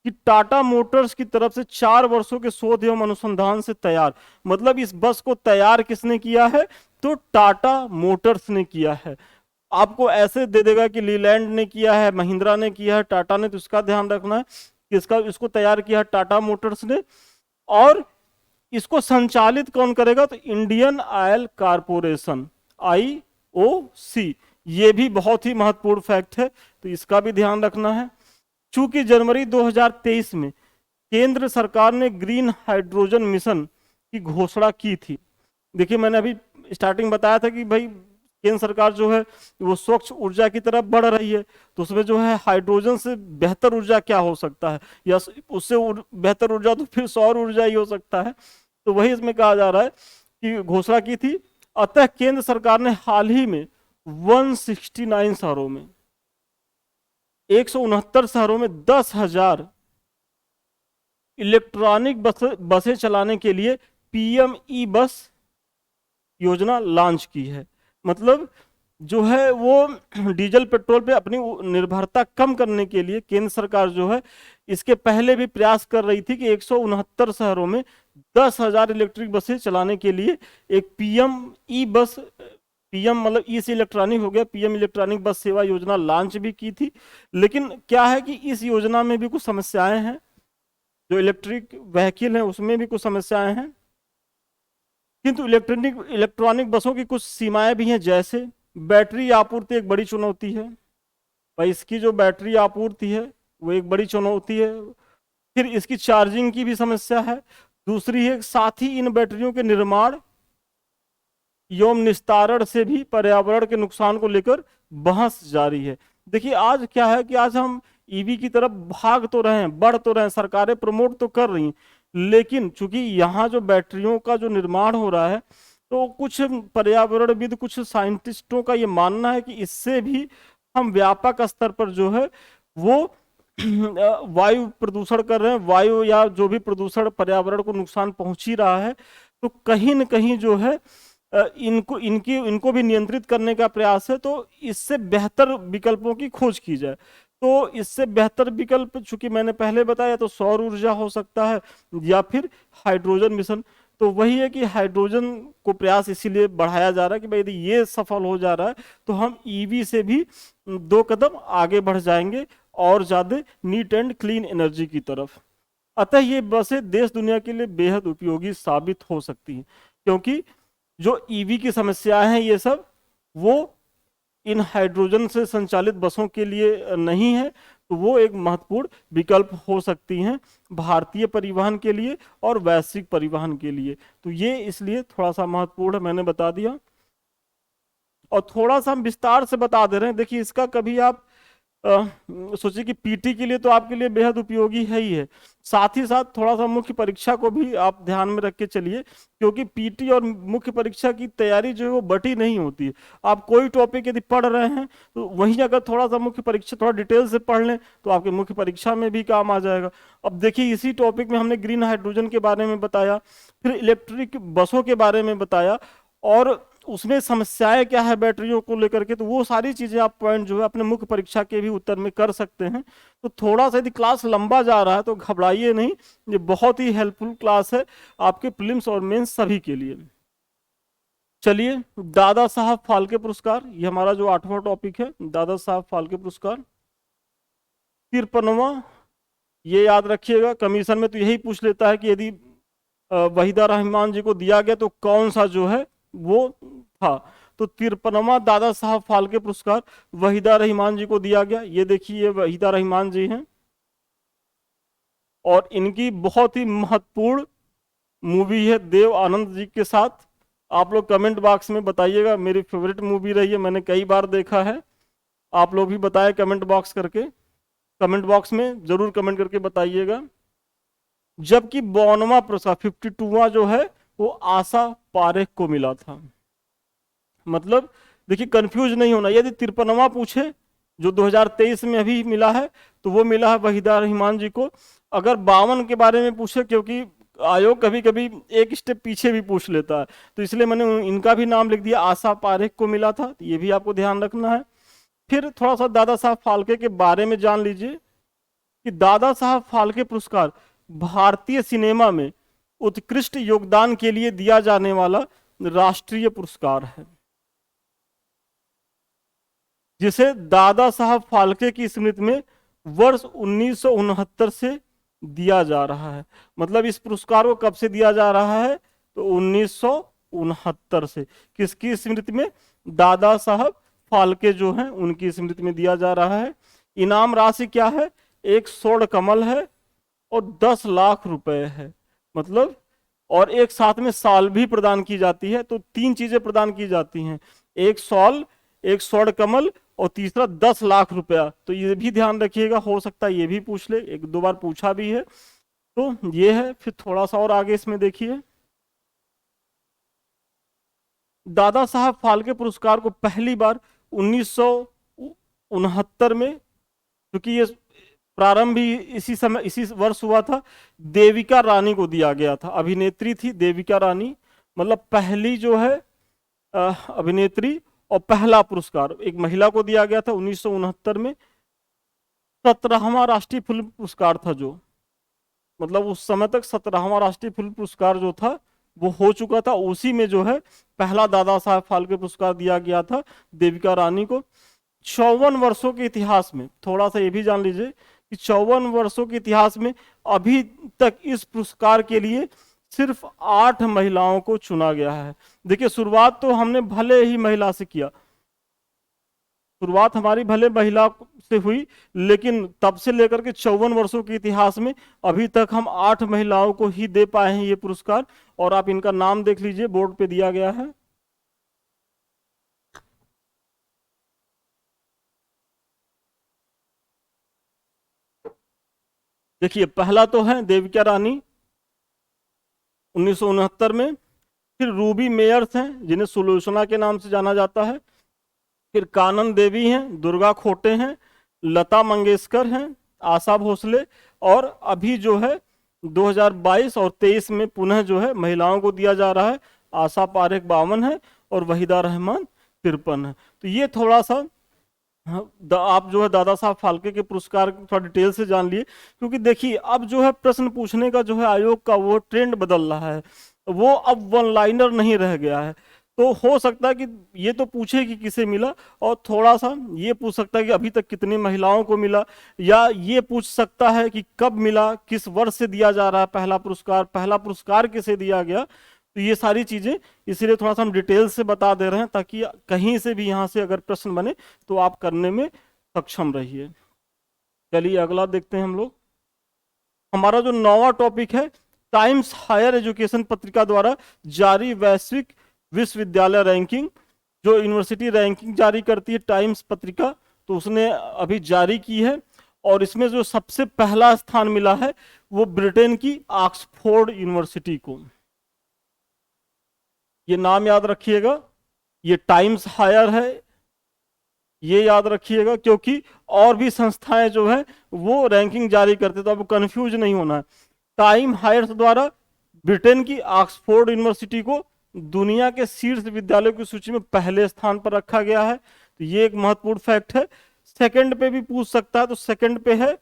कि टाटा मोटर्स की तरफ से 4 वर्षों के शोध एवं अनुसंधान से तैयार, मतलब इस बस को तैयार किसने किया है, तो टाटा मोटर्स ने किया है। आपको ऐसे दे देगा कि लीलैंड ने किया है, महिंद्रा ने किया है, टाटा ने, तो इसका ध्यान रखना है कि इसको तैयार किया है टाटा मोटर्स ने। और इसको संचालित कौन करेगा, तो इंडियन ऑयल कारपोरेशन, IOC। ये भी बहुत ही महत्वपूर्ण फैक्ट है, तो इसका भी ध्यान रखना है। चूंकि जनवरी 2023 में केंद्र सरकार ने ग्रीन हाइड्रोजन मिशन की घोषणा की थी। देखिए मैंने अभी स्टार्टिंग बताया था कि भाई केंद्र सरकार जो है वो स्वच्छ ऊर्जा की तरफ बढ़ रही है, तो उसमें जो है हाइड्रोजन से बेहतर ऊर्जा क्या हो सकता है, या उससे बेहतर ऊर्जा तो फिर सौर ऊर्जा ही हो सकता है। तो वही इसमें कहा जा रहा है कि घोषणा की थी। अतः केंद्र सरकार ने हाल ही में 169 शहरों में, 169 शहरों में 10,000 इलेक्ट्रॉनिक बसें चलाने के लिए PM ई बस योजना लॉन्च की है। मतलब जो है वो डीजल पेट्रोल पे अपनी निर्भरता कम करने के लिए केंद्र सरकार जो है इसके पहले भी प्रयास कर रही थी कि 169 शहरों में 10,000 इलेक्ट्रिक बसें चलाने के लिए एक पीएम ई बस, पीएम मतलब ई से इलेक्ट्रॉनिक हो गया, पीएम इलेक्ट्रॉनिक बस सेवा योजना लॉन्च भी की थी। लेकिन क्या है कि इस योजना में भी कुछ समस्याएं हैं, जो इलेक्ट्रिक व्हीकल है उसमें भी कुछ समस्याएं हैं, किंतु इलेक्ट्रॉनिक बसों की कुछ सीमाएं भी हैं, जैसे बैटरी आपूर्ति एक बड़ी चुनौती है भाई, इसकी जो बैटरी आपूर्ति है वो एक बड़ी चुनौती है। फिर इसकी चार्जिंग की भी समस्या है। दूसरी है, साथ ही इन बैटरियों के निर्माण एवं निस्तारण से भी पर्यावरण के नुकसान को लेकर बहस जारी है। देखिए आज क्या है कि आज हम ईवी की तरफ भाग तो रहे हैं, बढ़ तो रहे हैं, सरकारें प्रमोट तो कर रही हैं, लेकिन चूंकि यहाँ जो बैटरियों का जो निर्माण हो रहा है, तो कुछ पर्यावरणविद, कुछ साइंटिस्टों का ये मानना है कि इससे भी हम व्यापक स्तर पर जो है वो वायु प्रदूषण कर रहे हैं, वायु या जो भी प्रदूषण पर्यावरण को नुकसान पहुंच ही रहा है। तो कहीं न कहीं जो है इनको भी नियंत्रित करने का प्रयास है, तो इससे बेहतर विकल्पों की खोज की जाए। तो इससे बेहतर विकल्प चूंकि मैंने पहले बताया, तो सौर ऊर्जा हो सकता है या फिर हाइड्रोजन मिशन। तो वही है कि हाइड्रोजन को प्रयास इसीलिए बढ़ाया जा रहा है कि भाई यदि ये सफल हो जा रहा है तो हम ईवी से भी 2 कदम आगे बढ़ जाएंगे और ज्यादा नीट एंड क्लीन एनर्जी की तरफ। अतः ये बसें देश दुनिया के लिए बेहद उपयोगी साबित हो सकती हैं, क्योंकि जो ईवी की समस्याएं हैं ये सब वो इन हाइड्रोजन से संचालित बसों के लिए नहीं है, तो वो एक महत्वपूर्ण विकल्प हो सकती हैं भारतीय परिवहन के लिए और वैश्विक परिवहन के लिए। तो ये इसलिए थोड़ा सा महत्वपूर्ण है, मैंने बता दिया। और थोड़ा सा हम विस्तार से बता दे रहे हैं। देखिए इसका कभी आप सोचिए कि पीटी के लिए तो आपके लिए बेहद उपयोगी है ही है, साथ ही साथ थोड़ा सा मुख्य परीक्षा को भी आप ध्यान में रख के चलिए, क्योंकि पीटी और मुख्य परीक्षा की तैयारी जो है वो बटी नहीं होती है। आप कोई टॉपिक यदि पढ़ रहे हैं तो वहीं अगर थोड़ा सा मुख्य परीक्षा थोड़ा डिटेल से पढ़ लें तो आपके मुख्य परीक्षा में भी काम आ जाएगा। अब देखिए इसी टॉपिक में हमने ग्रीन हाइड्रोजन के बारे में बताया, फिर इलेक्ट्रिक बसों के बारे में बताया, और उसमें समस्याएं क्या है बैटरियों को लेकर के, तो वो सारी चीजें आप पॉइंट जो है अपने मुख्य परीक्षा के भी उत्तर में कर सकते हैं। तो थोड़ा सा यदि क्लास लंबा जा रहा है तो घबराइए नहीं, ये बहुत ही हेल्पफुल क्लास है आपके प्रीलिम्स और मेंस सभी के लिए। चलिए, दादा साहब फाल्के पुरस्कार, ये हमारा जो 8वां टॉपिक है, दादा साहब फाल्के पुरस्कार 53वां। ये याद रखिएगा, कमीशन में तो यही पूछ लेता है कि यदि वहीदा रहमान जी को दिया गया तो कौन सा जो है वो था। तो 53वां दादा साहब फाल्के पुरस्कार वहीदा रहमान जी को दिया गया। ये देखिए वहीदा रहमान जी हैं, और इनकी बहुत ही महत्वपूर्ण मूवी है देव आनंद जी के साथ। आप लोग कमेंट बॉक्स में बताइएगा, मेरी फेवरेट मूवी रही है, मैंने कई बार देखा है। आप लोग भी बताएं कमेंट बॉक्स करके, कमेंट बॉक्स में जरूर कमेंट करके बताइएगा। जबकि 52वां पुरस्कार 52वां जो है वो आशा पारेख को मिला था। मतलब देखिए कंफ्यूज नहीं होना, यदि 53वां पूछे जो 2023 में अभी मिला है तो वो मिला है वहीदा रहमान जी को। अगर 52 के बारे में पूछे, क्योंकि आयोग कभी कभी एक स्टेप पीछे भी पूछ लेता है, तो इसलिए मैंने इनका भी नाम लिख दिया, आशा पारेख को मिला था, ये भी आपको ध्यान रखना है। फिर थोड़ा सा दादा साहब फाल्के के बारे में जान लीजिए कि दादा साहब फाल्के पुरस्कार भारतीय सिनेमा में उत्कृष्ट योगदान के लिए दिया जाने वाला राष्ट्रीय पुरस्कार है, जिसे दादा साहब फाल्के की स्मृति में वर्ष 1969 से दिया जा रहा है। मतलब इस पुरस्कार को कब से दिया जा रहा है, तो 1969 से। किसकी स्मृति में? दादा साहब फाल्के जो हैं उनकी स्मृति में दिया जा रहा है। इनाम राशि क्या है? एक स्वर्ण कमल है और 10 लाख रुपए है। मतलब और एक साथ में साल भी प्रदान की जाती है। तो 3 चीजें प्रदान की जाती हैं, एक सॉल, एक स्वर्ण कमल और तीसरा 10 लाख रुपया। तो ये भी ध्यान रखिएगा, हो सकता है ये भी पूछ ले, 1-2 बार पूछा भी है। तो ये है। फिर थोड़ा सा और आगे इसमें देखिए, दादा साहब फाल्के पुरस्कार को पहली बार 1969 में, क्योंकि ये प्रारंभ भी इसी समय इसी वर्ष हुआ था, देविका रानी को दिया गया था। अभिनेत्री थी देविका रानी, मतलब पहली जो है अभिनेत्री और पहला पुरस्कार एक महिला को दिया गया था 1969 में। 17वां राष्ट्रीय फिल्म पुरस्कार था, जो मतलब उस समय तक 17वां राष्ट्रीय फिल्म पुरस्कार जो था वो हो चुका था। उसी में जो है पहला दादा साहब फाल्के पुरस्कार दिया गया था देविका रानी को। 54 वर्षों के इतिहास में, थोड़ा सा ये भी जान लीजिए कि 54 वर्षों के इतिहास में अभी तक इस पुरस्कार के लिए सिर्फ 8 महिलाओं को चुना गया है। देखिए, शुरुआत तो हमने भले ही महिला से किया, शुरुआत हमारी भले महिला से हुई, लेकिन तब से लेकर के 54 वर्षों के इतिहास में अभी तक हम 8 महिलाओं को ही दे पाए हैं ये पुरस्कार। और आप इनका नाम देख लीजिए, बोर्ड पे दिया गया है। देखिए, पहला तो है देविका रानी 1969 में। फिर रूबी मेयर्स हैं, जिन्हें सुलोचना के नाम से जाना जाता है। फिर कानन देवी हैं, दुर्गा खोटे हैं, लता मंगेशकर हैं, आशा भोसले, और अभी जो है 2022 और 23 में पुनः जो है महिलाओं को दिया जा रहा है। आशा पारेख 52 है और वहीदा रहमान 53 है। तो ये थोड़ा सा आप जो है दादा साहब फाल्के के पुरस्कार थोड़ा डिटेल से जान लिए। क्योंकि देखिए, अब जो है प्रश्न पूछने का जो है आयोग का वो ट्रेंड बदल रहा है, वो अब वन लाइनर नहीं रह गया है। तो हो सकता है कि ये तो पूछे कि किसे मिला, और थोड़ा सा ये पूछ सकता है कि अभी तक कितनी महिलाओं को मिला, या ये पूछ सकता है कि कब मिला, किस वर्ष से दिया जा रहा है पहला पुरस्कार किसे दिया गया। तो ये सारी चीजें इसीलिए थोड़ा सा हम डिटेल से बता दे रहे हैं, ताकि कहीं से भी यहाँ से अगर प्रश्न बने तो आप करने में सक्षम रहिए। चलिए अगला देखते हैं हम लोग। हमारा जो 9वां टॉपिक है, टाइम्स हायर एजुकेशन पत्रिका द्वारा जारी वैश्विक विश्वविद्यालय रैंकिंग। जो यूनिवर्सिटी रैंकिंग जारी करती है टाइम्स पत्रिका, तो उसने अभी जारी की है। और इसमें जो सबसे पहला स्थान मिला है वो ब्रिटेन की ऑक्सफोर्ड यूनिवर्सिटी को। ये नाम याद रखिएगा, ये टाइम्स हायर है, ये याद रखिएगा, क्योंकि और भी संस्थाएं जो है वो रैंकिंग जारी करते, तो आपको कंफ्यूज नहीं होना है। टाइम हायर्स द्वारा ब्रिटेन की ऑक्सफोर्ड यूनिवर्सिटी को दुनिया के शीर्ष विद्यालयों की सूची में पहले स्थान पर रखा गया है। तो ये एक महत्वपूर्ण फैक्ट है। सेकंड पे भी पूछ सकता है, तो सेकंड पे है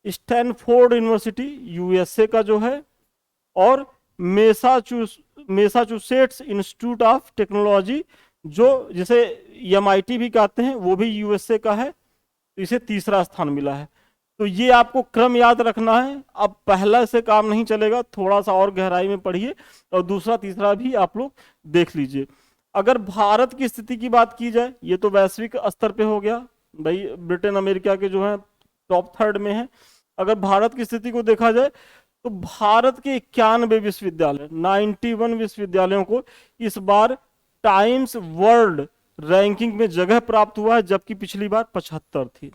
स्टैनफोर्ड यूनिवर्सिटी यूएसए का जो है, और मैसाचुसेट्स इंस्टीट्यूट ऑफ टेक्नोलॉजी, जो जिसे एमआईटी भी कहते हैं, वो भी यूएसए का है। तो इसे तीसरा स्थान मिला है। तो ये आपको क्रम याद रखना है। अब पहला से काम नहीं चलेगा, थोड़ा सा और गहराई में पढ़िए, और दूसरा तीसरा भी आप लोग देख लीजिए। अगर भारत की स्थिति की बात की जाए, ये तो वैश्विक स्तर पे हो गया भाई, ब्रिटेन अमेरिका के जो है टॉप थर्ड में है। अगर भारत की स्थिति को देखा जाए तो भारत के 91 विश्वविद्यालय 91 विश्वविद्यालयों को इस बार टाइम्स वर्ल्ड रैंकिंग में जगह प्राप्त हुआ है, जबकि पिछली बार 75 थी।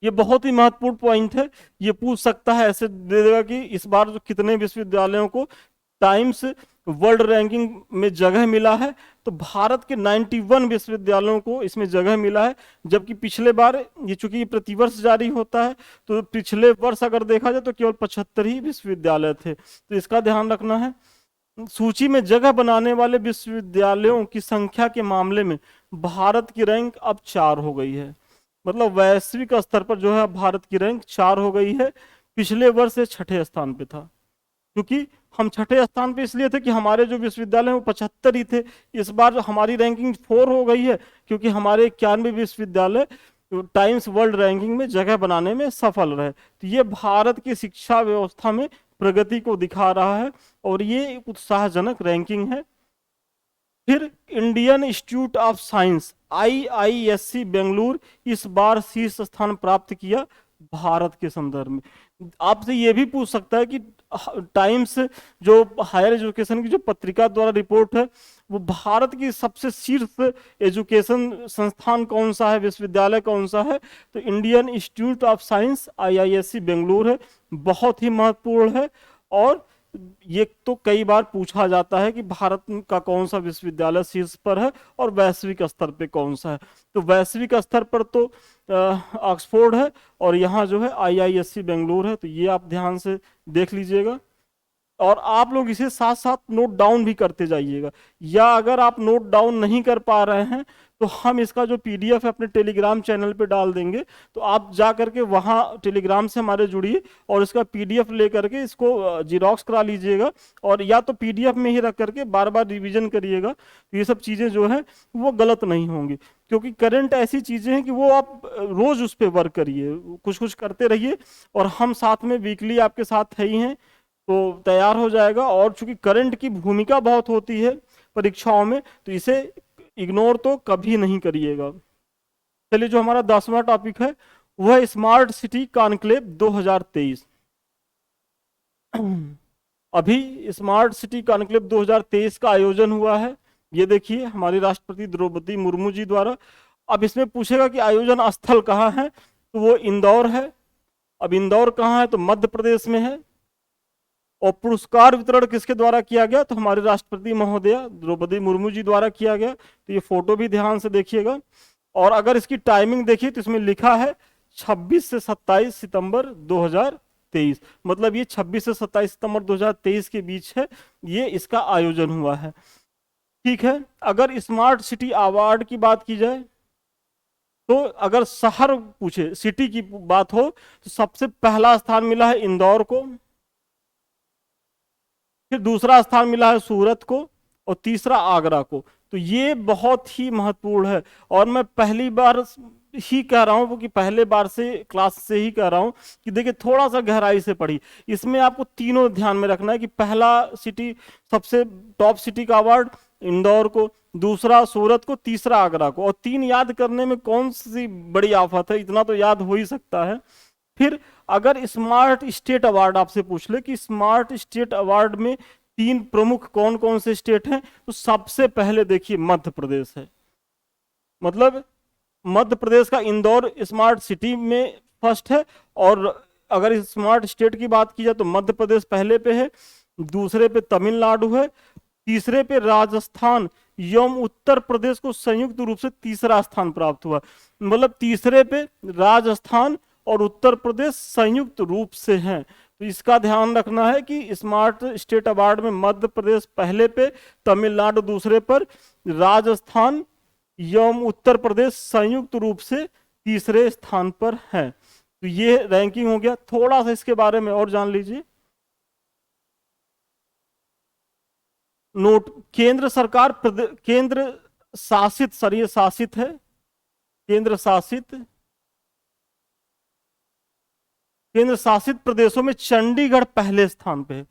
ये बहुत ही महत्वपूर्ण पॉइंट है। ये पूछ सकता है, ऐसे दे देगा कि इस बार जो कितने विश्वविद्यालयों को टाइम्स वर्ल्ड रैंकिंग में जगह मिला है, तो भारत के 91 विश्वविद्यालयों को इसमें जगह मिला है। जबकि पिछले बार, ये चूंकि ये प्रतिवर्ष जारी होता है, तो पिछले वर्ष अगर देखा जाए तो केवल 75 ही विश्वविद्यालय थे। तो इसका ध्यान रखना है। सूची में जगह बनाने वाले विश्वविद्यालयों की संख्या के मामले में भारत की रैंक अब 4 हो गई है। मतलब वैश्विक स्तर पर जो है भारत की रैंक 4 हो गई है। पिछले वर्ष से 6ठे स्थान पे था, क्योंकि हम 6ठे स्थान पे इसलिए थे कि हमारे जो विश्वविद्यालय हैं वो 75 ही थे। इस बार जो हमारी रैंकिंग 4 हो गई है, क्योंकि हमारे 91 विश्वविद्यालय टाइम्स वर्ल्ड रैंकिंग में जगह बनाने में सफल रहे। तो ये भारत की शिक्षा व्यवस्था में प्रगति को दिखा रहा है, और ये उत्साहजनक रैंकिंग है। फिर Indian institute of science IISc Bengaluru इस बार शीर्ष स्थान प्राप्त किया भारत के संदर्भ में। आपसे ये भी पूछ सकता है कि टाइम्स जो हायर एजुकेशन की जो पत्रिका द्वारा रिपोर्ट है, वो भारत की सबसे शीर्ष एजुकेशन संस्थान कौन सा है, विश्वविद्यालय कौन सा है, तो Indian institute of science IISc Bengaluru है। बहुत ही महत्वपूर्ण है। और ये तो कई बार पूछा जाता है कि भारत का कौन सा विश्वविद्यालय शीर्ष पर है और वैश्विक स्तर पे कौन सा है। तो वैश्विक स्तर पर तो ऑक्सफोर्ड है, और यहाँ जो है IISc बेंगलुरु है। तो ये आप ध्यान से देख लीजिएगा। और आप लोग इसे साथ साथ नोट डाउन भी करते जाइएगा, या अगर आप नोट डाउन नहीं कर पा रहे हैं तो हम इसका जो पीडीएफ है अपने टेलीग्राम चैनल पे डाल देंगे, तो आप जा करके वहाँ टेलीग्राम से हमारे जुड़िए और इसका पीडीएफ ले करके इसको जिरोक्स करा लीजिएगा, और या तो पीडीएफ में ही रख करके बार बार रिवीजन करिएगा, तो ये सब चीज़ें जो है वो गलत नहीं होंगी। क्योंकि करंट ऐसी चीज़ें हैं कि वो आप रोज़ उस पर वर्क करिए, कुछ कुछ करते रहिए, और हम साथ में वीकली आपके साथ है ही हैं, तो तैयार हो जाएगा। और चूंकि करंट की भूमिका बहुत होती है परीक्षाओं में, तो इसे इग्नोर तो कभी नहीं करिएगा। चलिए, जो हमारा 10वां टॉपिक है वह है स्मार्ट सिटी कॉन्क्लेव 2023। अभी स्मार्ट सिटी कॉन्क्लेव 2023 का आयोजन हुआ है, ये देखिए हमारी राष्ट्रपति द्रौपदी मुर्मू जी द्वारा। अब इसमें पूछेगा कि आयोजन स्थल कहाँ है, तो वो इंदौर है। अब इंदौर कहाँ है, तो मध्य प्रदेश में है। और पुरस्कार वितरण किसके द्वारा किया गया, तो हमारे राष्ट्रपति महोदया द्रौपदी मुर्मू जी द्वारा किया गया। तो ये फोटो भी ध्यान से देखिएगा। और अगर इसकी टाइमिंग देखिए तो इसमें लिखा है 26 से 27 सितंबर 2023, मतलब ये 26 से 27 सितंबर 2023 के बीच है, ये इसका आयोजन हुआ है। ठीक है, अगर स्मार्ट सिटी अवार्ड की बात की जाए, तो अगर शहर पूछे, सिटी की बात हो, तो सबसे पहला स्थान मिला है इंदौर को, फिर दूसरा स्थान मिला है सूरत को, और तीसरा आगरा को। तो ये बहुत ही महत्वपूर्ण है, और मैं पहली बार ही कह रहा हूँ, कि पहले बार से क्लास से ही कह रहा हूँ कि देखिए थोड़ा सा गहराई से पढ़ी। इसमें आपको तीनों ध्यान में रखना है कि पहला सिटी, सबसे टॉप सिटी का अवार्ड इंदौर को, दूसरा सूरत को, तीसरा आगरा को। और 3 याद करने में कौन सी बड़ी आफत है, इतना तो याद हो ही सकता है। फिर अगर स्मार्ट स्टेट अवार्ड आपसे पूछ ले कि स्मार्ट स्टेट अवार्ड में 3 प्रमुख कौन कौन से स्टेट हैं, तो सबसे पहले देखिए मध्य प्रदेश है। मतलब मध्य प्रदेश का इंदौर स्मार्ट सिटी में फर्स्ट है। और अगर स्मार्ट स्टेट की बात की जाए तो मध्य प्रदेश पहले पे है, दूसरे पे तमिलनाडु है, तीसरे पे राजस्थान एवं उत्तर प्रदेश को संयुक्त रूप से तीसरा स्थान प्राप्त हुआ। मतलब तीसरे पे राजस्थान और उत्तर प्रदेश संयुक्त रूप से हैं। तो इसका ध्यान रखना है कि स्मार्ट स्टेट अवार्ड में मध्य प्रदेश पहले पे, तमिलनाडु दूसरे पर, राजस्थान एवं उत्तर प्रदेश संयुक्त रूप से तीसरे स्थान पर है। तो ये रैंकिंग हो गया। थोड़ा सा इसके बारे में और जान लीजिए। नोट, केंद्र सरकार केंद्र शासित, सर ये शासित है, केंद्र शासित, केंद्र शासित प्रदेशों में चंडीगढ़ पहले स्थान पे है।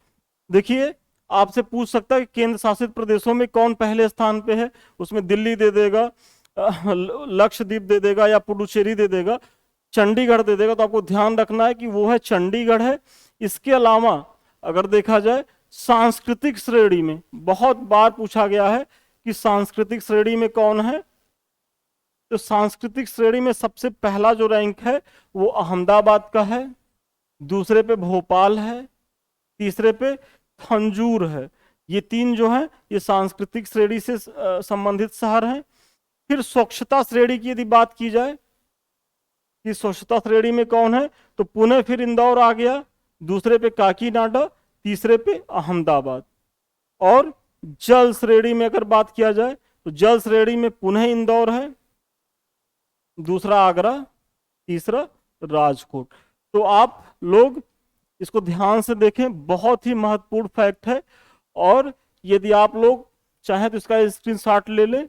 देखिए आपसे पूछ सकता है कि केंद्र शासित प्रदेशों में कौन पहले स्थान पे है, उसमें दिल्ली दे देगा, लक्षद्वीप दे देगा, या पुडुचेरी दे देगा, चंडीगढ़ दे देगा। तो आपको ध्यान रखना है कि वो है चंडीगढ़ है। इसके अलावा अगर देखा जाए सांस्कृतिक श्रेणी में, बहुत बार पूछा गया है कि सांस्कृतिक श्रेणी में कौन है, तो सांस्कृतिक श्रेणी में सबसे पहला जो रैंक है वो अहमदाबाद का है, दूसरे पे भोपाल है, तीसरे पे थंजूर है। ये 3 जो है ये सांस्कृतिक श्रेणी से संबंधित शहर हैं। फिर स्वच्छता श्रेणी की यदि बात की जाए कि स्वच्छता श्रेणी में कौन है, तो पुणे, फिर इंदौर आ गया, दूसरे पे काकीनाडा, तीसरे पे अहमदाबाद। और जल श्रेणी में अगर बात किया जाए तो जल श्रेणी में पुणे, इंदौर है, दूसरा आगरा, तीसरा राजकोट। तो आप लोग इसको ध्यान से देखें, बहुत ही महत्वपूर्ण फैक्ट है। और यदि आप लोग चाहें तो इसका स्क्रीनशॉट ले लें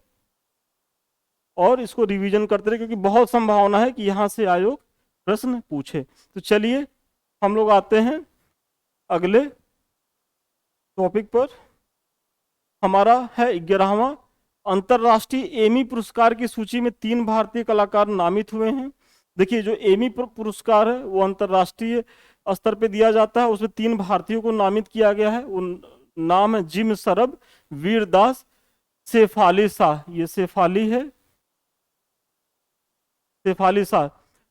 और इसको रिवीजन करते रहे, क्योंकि बहुत संभावना है कि यहाँ से आयोग प्रश्न पूछे। तो चलिए हम लोग आते हैं अगले टॉपिक पर। हमारा है 11वां, अंतरराष्ट्रीय एमी पुरस्कार की सूची में 3 भारतीय कलाकार नामित हुए हैं। देखिए जो एमी पुरस्कार है वो अंतरराष्ट्रीय स्तर पे दिया जाता है, उसमें 3 भारतीयों को नामित किया गया है। उन नाम है जिम सरब, वीर दास, शेफाली शाह। ये शेफाली है, शेफाली शाह।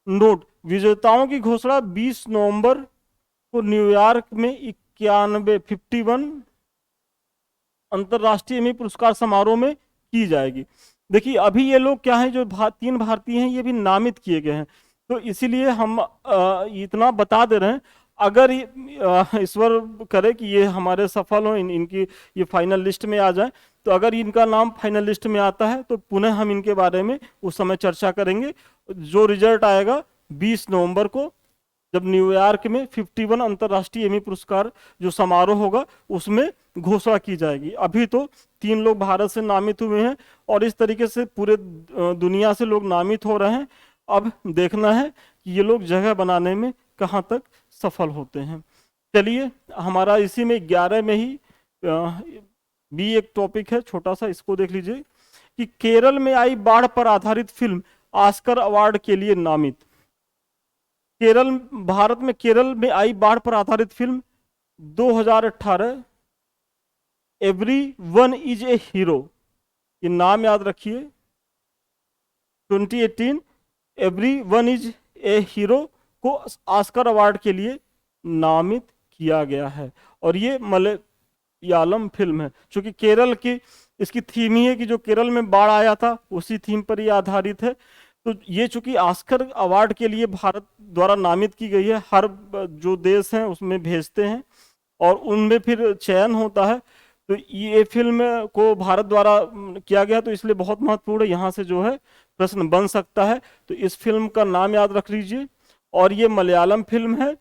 नोट, विजेताओं की घोषणा 20 नवंबर को न्यूयॉर्क में 51 अंतरराष्ट्रीय एमी पुरस्कार समारोह में की जाएगी। देखिए अभी ये लोग क्या हैं, जो 3 भारतीय हैं ये भी नामित किए गए हैं, तो इसीलिए हम इतना बता दे रहे हैं। अगर ईश्वर करे कि ये हमारे सफल हो, इनकी ये फाइनल लिस्ट में आ जाए, तो अगर इनका नाम फाइनल लिस्ट में आता है तो पुनः हम इनके बारे में उस समय चर्चा करेंगे। जो रिजल्ट आएगा 20 नवंबर को, जब न्यूयॉर्क में 51 अंतर्राष्ट्रीय एमी पुरस्कार जो समारोह होगा उसमें घोषणा की जाएगी। अभी तो 3 लोग भारत से नामित हुए हैं और इस तरीके से पूरे दुनिया से लोग नामित हो रहे हैं। अब देखना है कि ये लोग जगह बनाने में कहाँ तक सफल होते हैं। चलिए, हमारा इसी में 11 में ही भी एक टॉपिक है छोटा सा, इसको देख लीजिए कि केरल में आई बाढ़ पर आधारित फिल्म ऑस्कर अवार्ड के लिए नामित। केरल, भारत में केरल में आई बाढ़ पर आधारित film 2018 every one is a hero, ये नाम याद रखिए। 2018 every one is a hero को ऑस्कर अवार्ड के लिए नामित किया गया है। और ये मलयालम फिल्म है, क्योंकि केरल की इसकी थीम ही है कि जो केरल में बाढ़ आया था उसी थीम पर ये आधारित है। तो ये चूंकि ऑस्कर अवार्ड के लिए भारत द्वारा नामित की गई है, हर जो देश हैं उसमें भेजते हैं और उनमें फिर चयन होता है। तो ये फिल्म को भारत द्वारा किया गया, तो इसलिए बहुत महत्वपूर्ण है, यहाँ से जो है प्रश्न बन सकता है। तो इस फिल्म का नाम याद रख लीजिए। और ये मलयालम फिल्म है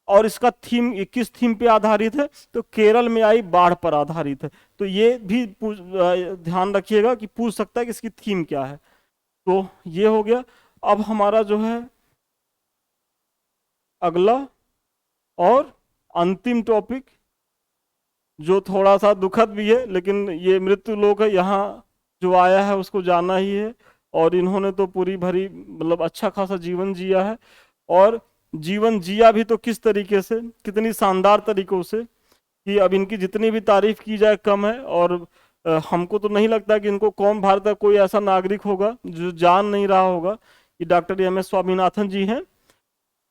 और इसका थीम किस थीम पे आधारित है, तो केरल में आई बाढ़ पर आधारित है। तो ये भी ध्यान रखिएगा कि पूछ सकता है कि इसकी थीम क्या है। तो ये हो गया। अब हमारा जो है अगला और अंतिम टॉपिक, जो थोड़ा सा दुखद भी है, लेकिन ये मृत्यु लोक है, यहाँ जो आया है उसको जाना ही है। और इन्होंने तो पूरी भरी मतलब अच्छा खासा जीवन जिया है, और जीवन जिया भी तो किस तरीके से, कितनी शानदार तरीकों से, कि अब इनकी जितनी भी तारीफ की जाए कम है। और हमको तो नहीं लगता कि इनको कौम भारत का कोई ऐसा नागरिक होगा जो जान नहीं रहा होगा। ये डॉक्टर एम एस स्वामीनाथन जी हैं।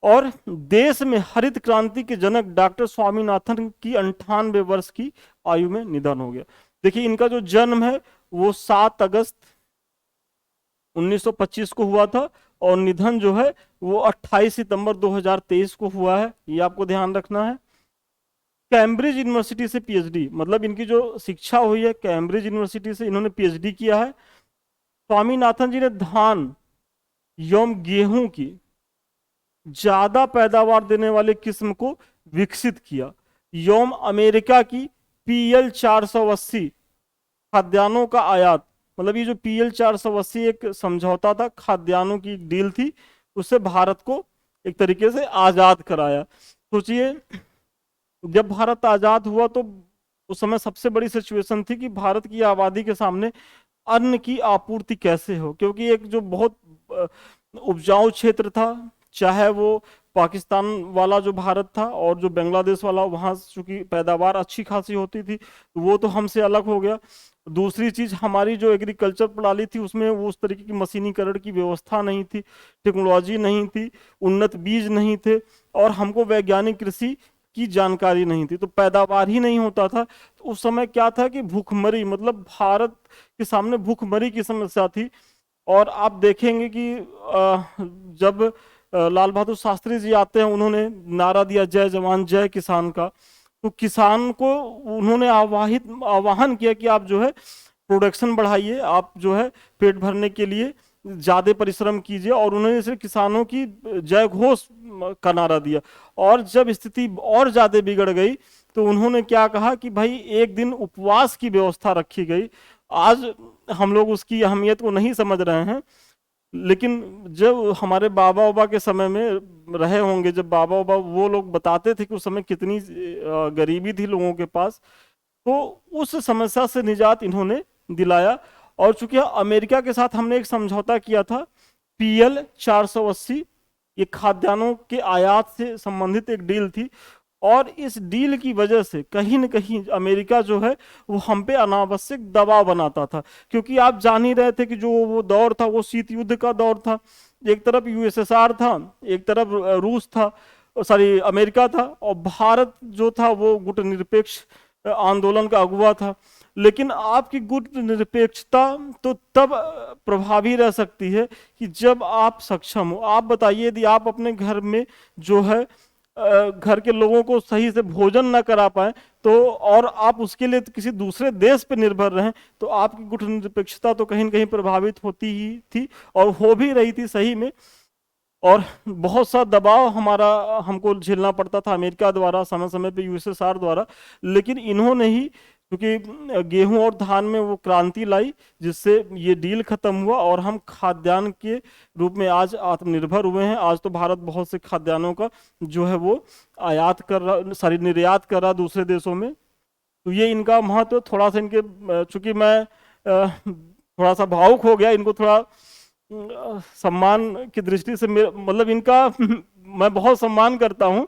और देश में हरित क्रांति के जनक डॉक्टर स्वामीनाथन की 98 वर्ष की आयु में निधन हो गया। देखिए, इनका जो जन्म है वो 7 अगस्त 1925 को हुआ था और निधन जो है वो 28 सितंबर 2023 को हुआ है। ये आपको ध्यान रखना है। कैम्ब्रिज यूनिवर्सिटी से पीएचडी, मतलब इनकी जो शिक्षा हुई है कैम्ब्रिज यूनिवर्सिटी से, इन्होंने पीएचडी किया है। स्वामीनाथन जी ने धान एवं गेहूं की ज्यादा पैदावार देने वाले किस्म को विकसित किया एवं अमेरिका की PL 480 खाद्यान्नों का आयात, मतलब ये जो PL 480 एक समझौता था, खाद्यान्नों की डील थी, उससे भारत को एक तरीके से आजाद कराया। सोचिए, जब भारत आजाद हुआ तो उस समय सबसे बड़ी सिचुएशन थी कि भारत की आबादी के सामने अन्न की आपूर्ति कैसे हो, क्योंकि एक जो बहुत उपजाऊ क्षेत्र था, चाहे वो पाकिस्तान वाला जो भारत था और जो बांग्लादेश वाला, वहाँ चूंकि पैदावार अच्छी खासी होती थी, वो तो हमसे अलग हो गया। दूसरी चीज, हमारी जो एग्रीकल्चर प्रणाली थी उसमें वो उस तरीके की मशीनीकरण की व्यवस्था नहीं थी, टेक्नोलॉजी नहीं थी, उन्नत बीज नहीं थे, और हमको वैज्ञानिक कृषि की जानकारी नहीं थी, तो पैदावार ही नहीं होता था। तो उस समय क्या था कि भूखमरी, मतलब भारत के सामने भूखमरी की समस्या थी। और आप देखेंगे कि जब लाल बहादुर शास्त्री जी आते हैं, उन्होंने नारा दिया जय जवान जय किसान का, तो किसान को उन्होंने आह्वान किया कि आप जो है प्रोडक्शन बढ़ाइए, आप जो है पेट भरने के लिए ज्यादा परिश्रम कीजिए, और उन्होंने सिर्फ किसानों की जय घोष का नारा दिया। और जब स्थिति और ज्यादा बिगड़ गई तो उन्होंने क्या कहा कि भाई एक दिन उपवास की व्यवस्था रखी गई। आज हम लोग उसकी अहमियत को नहीं समझ रहे हैं, लेकिन जब हमारे बाबा बाबा के समय में रहे होंगे, जब बाबा बाबा वो लोग बताते थे कि उस समय कितनी गरीबी थी लोगों के पास, तो उस समस्या से निजात इन्होंने दिलाया। और चूंकि अमेरिका के साथ हमने एक समझौता किया था PL 480, ये खाद्यान्नों के आयात से संबंधित एक डील थी, और इस डील की वजह से कहीं न कहीं अमेरिका जो है वो हम पे अनावश्यक दबाव बनाता था, क्योंकि आप जान ही रहे थे कि जो वो दौर था वो शीत युद्ध का दौर था। एक तरफ USSR था, एक तरफ रूस था, सॉरी अमेरिका था, और भारत जो था वो गुटनिरपेक्ष आंदोलन का अगुवा था। लेकिन आपकी गुटनिरपेक्षता तो तब प्रभावी रह सकती है कि जब आप सक्षम हो। आप बताइए, यदि आप अपने घर में जो है घर के लोगों को सही से भोजन ना करा पाए, तो और आप उसके लिए किसी दूसरे देश पे निर्भर रहें, तो आपकी गुटनिरपेक्षता तो कहीं न कहीं प्रभावित होती ही थी और हो भी रही थी सही में। और बहुत सा दबाव हमारा हमको झेलना पड़ता था अमेरिका द्वारा, समय समय पे यूएसएसआर द्वारा, लेकिन इन्होंने ही क्योंकि गेहूं और धान में वो क्रांति लाई, जिससे ये डील खत्म हुआ और हम खाद्यान्न के रूप में आज आत्मनिर्भर हुए हैं। आज तो भारत बहुत से खाद्यान्नों का जो है वो आयात कर रहा, सॉरी निर्यात कर रहा दूसरे देशों में। तो ये इनका महत्व थोड़ा सा इनके, चूंकि मैं थोड़ा सा भावुक हो गया, इनको थोड़ा सम्मान की दृष्टि से मतलब इनका मैं बहुत सम्मान करता हूँ।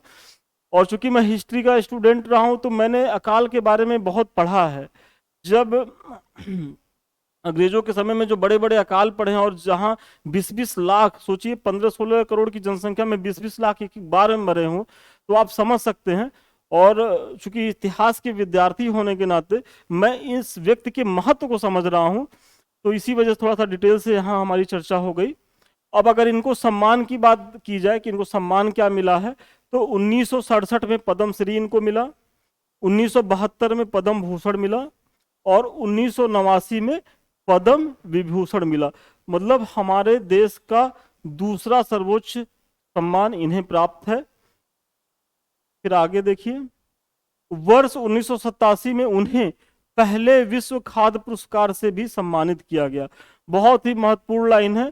और चूंकि मैं हिस्ट्री का स्टूडेंट रहा हूँ, तो मैंने अकाल के बारे में बहुत पढ़ा है। जब अंग्रेजों के समय में जो बड़े बड़े अकाल पड़े हैं, और जहाँ 20-20 लाख, सोचिए 15-16 करोड़ की जनसंख्या में 20-20 लाख एक बार में मरे हों, तो आप समझ सकते हैं। और चूंकि इतिहास के विद्यार्थी होने के नाते मैं इस व्यक्ति के महत्व को समझ रहा हूँ, तो इसी वजह से थोड़ा सा डिटेल से यहाँ हमारी चर्चा हो गई। अब अगर इनको सम्मान की बात की जाए कि इनको सम्मान क्या मिला है, तो 1967 में पद्मश्री इनको मिला, 1972 में पद्म भूषण मिला, और 1989 में पद्म विभूषण मिला। मतलब हमारे देश का दूसरा सर्वोच्च सम्मान इन्हें प्राप्त है। फिर आगे देखिए, वर्ष 1987 में उन्हें पहले विश्व खाद्य पुरस्कार से भी सम्मानित किया गया। बहुत ही महत्वपूर्ण लाइन है।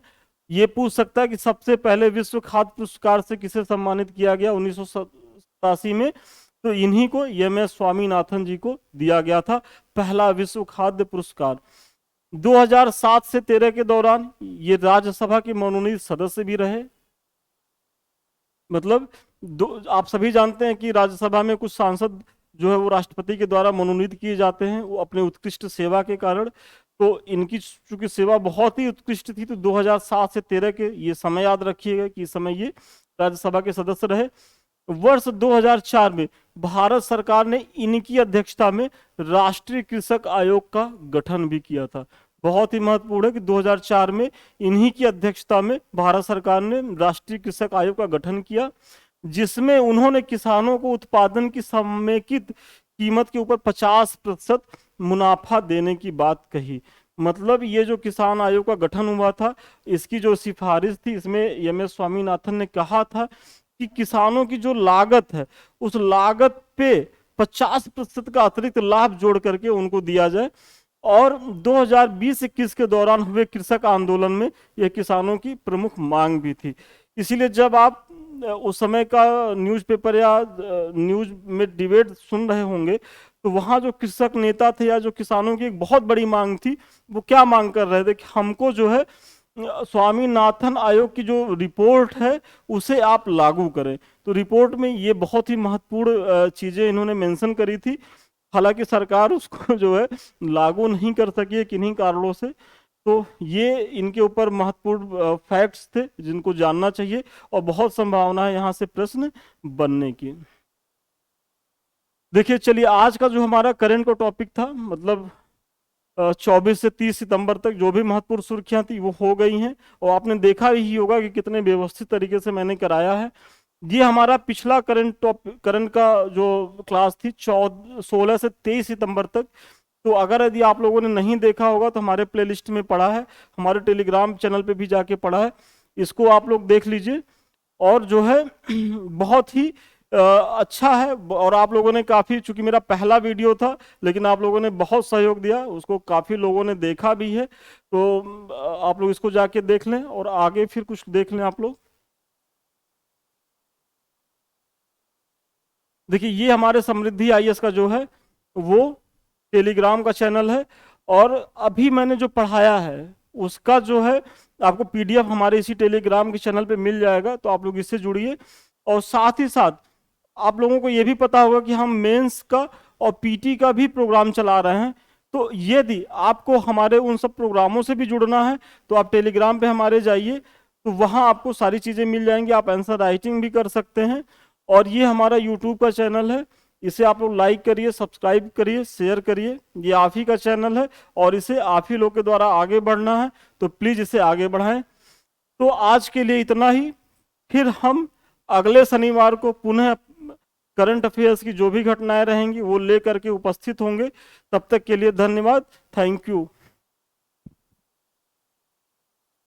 ये पूछ सकता है कि सबसे पहले विश्व खाद्य पुरस्कार से किसे सम्मानित किया गया 1987 में, तो इन्हीं को, एम.एस. स्वामीनाथन जी को दिया गया था पहला विश्व खाद्य पुरस्कार। 2007 से 13 के दौरान ये राज्यसभा के मनोनीत सदस्य भी रहे। मतलब आप सभी जानते हैं कि राज्यसभा में कुछ सांसद जो है वो राष्ट्रपति के द्वारा मनोनीत किए जाते हैं, वो अपने उत्कृष्ट सेवा के कारण। तो इनकी चूंकि सेवा बहुत ही उत्कृष्ट थी, तो 2007 से 13 के ये समय याद रखिएगा कि इस समय ये राज्यसभा के सदस्य रहे। वर्ष 2004 में भारत सरकार ने इनकी अध्यक्षता में राष्ट्रीय कृषक आयोग का गठन भी किया था। बहुत ही महत्वपूर्ण है कि 2004 में इन्हीं की अध्यक्षता में भारत सरकार ने राष्ट्रीय कृषक आयोग का गठन किया, जिसमें उन्होंने किसानों को उत्पादन की समेकित कीमत के ऊपर 50% मुनाफा देने की बात कही। मतलब ये जो किसान आयोग का गठन हुआ था, इसकी जो सिफारिश थी, इसमें एम.एस. स्वामीनाथन ने कहा था कि किसानों की जो लागत है, उस लागत पे 50% का अतिरिक्त लाभ जोड़ करके उनको दिया जाए। और 2020-21 के दौरान हुए कृषक आंदोलन में यह किसानों की प्रमुख मांग भी थी। इसीलिए जब आप उस समय का न्यूज़पेपर या न्यूज़ में डिबेट सुन रहे होंगे, तो वहाँ जो कृषक नेता थे या जो किसानों की एक बहुत बड़ी मांग थी, वो क्या मांग कर रहे थे कि हमको जो है स्वामीनाथन आयोग की जो रिपोर्ट है उसे आप लागू करें। तो रिपोर्ट में ये बहुत ही महत्वपूर्ण चीज़ें इन्होंने मेंशन करी थी। हालांकि सरकार उसको जो है लागू नहीं कर सकी है किन्हीं कारणों से। तो ये इनके ऊपर महत्वपूर्ण फैक्ट्स थे जिनको जानना चाहिए, और बहुत संभावना है यहाँ से प्रश्न बनने की। देखिए, चलिए आज का जो हमारा करंट का टॉपिक था, मतलब 24 से 30 सितंबर तक जो भी महत्वपूर्ण सुर्खियां थी वो हो गई हैं, और आपने देखा ही होगा कि कितने व्यवस्थित तरीके से मैंने कराया है। ये हमारा पिछला करंट का जो क्लास थी 16 से 23 सितंबर तक। तो अगर यदि आप लोगों ने नहीं देखा होगा तो हमारे प्लेलिस्ट में पड़ा है, हमारे टेलीग्राम चैनल पे भी जाके पड़ा है, इसको आप लोग देख लीजिए। और जो है बहुत ही अच्छा है, और आप लोगों ने काफ़ी, चूंकि मेरा पहला वीडियो था लेकिन आप लोगों ने बहुत सहयोग दिया, उसको काफ़ी लोगों ने देखा भी है। तो आप लोग इसको जाके देख लें और आगे फिर कुछ देख लें आप लोग। देखिए, ये हमारे समृद्धि आईएएस का जो है वो टेलीग्राम का चैनल है, और अभी मैंने जो पढ़ाया है उसका जो है आपको पीडीएफ हमारे इसी टेलीग्राम के चैनल पे मिल जाएगा, तो आप लोग इससे जुड़िए। और साथ ही साथ आप लोगों को ये भी पता होगा कि हम मेंस का और पीटी का भी प्रोग्राम चला रहे हैं। तो यदि आपको हमारे उन सब प्रोग्रामों से भी जुड़ना है तो आप टेलीग्राम पे हमारे जाइए, तो वहाँ आपको सारी चीज़ें मिल जाएंगी। आप आंसर राइटिंग भी कर सकते हैं। और ये हमारा यूट्यूब का चैनल है, इसे आप लोग लाइक करिए, सब्सक्राइब करिए, शेयर करिए। ये आप ही का चैनल है और इसे आप ही लोग के द्वारा आगे बढ़ना है, तो प्लीज़ इसे आगे बढ़ाएं। तो आज के लिए इतना ही। फिर हम अगले शनिवार को पुनः करंट अफेयर्स की जो भी घटनाएं रहेंगी वो लेकर के उपस्थित होंगे। तब तक के लिए धन्यवाद। Thank you.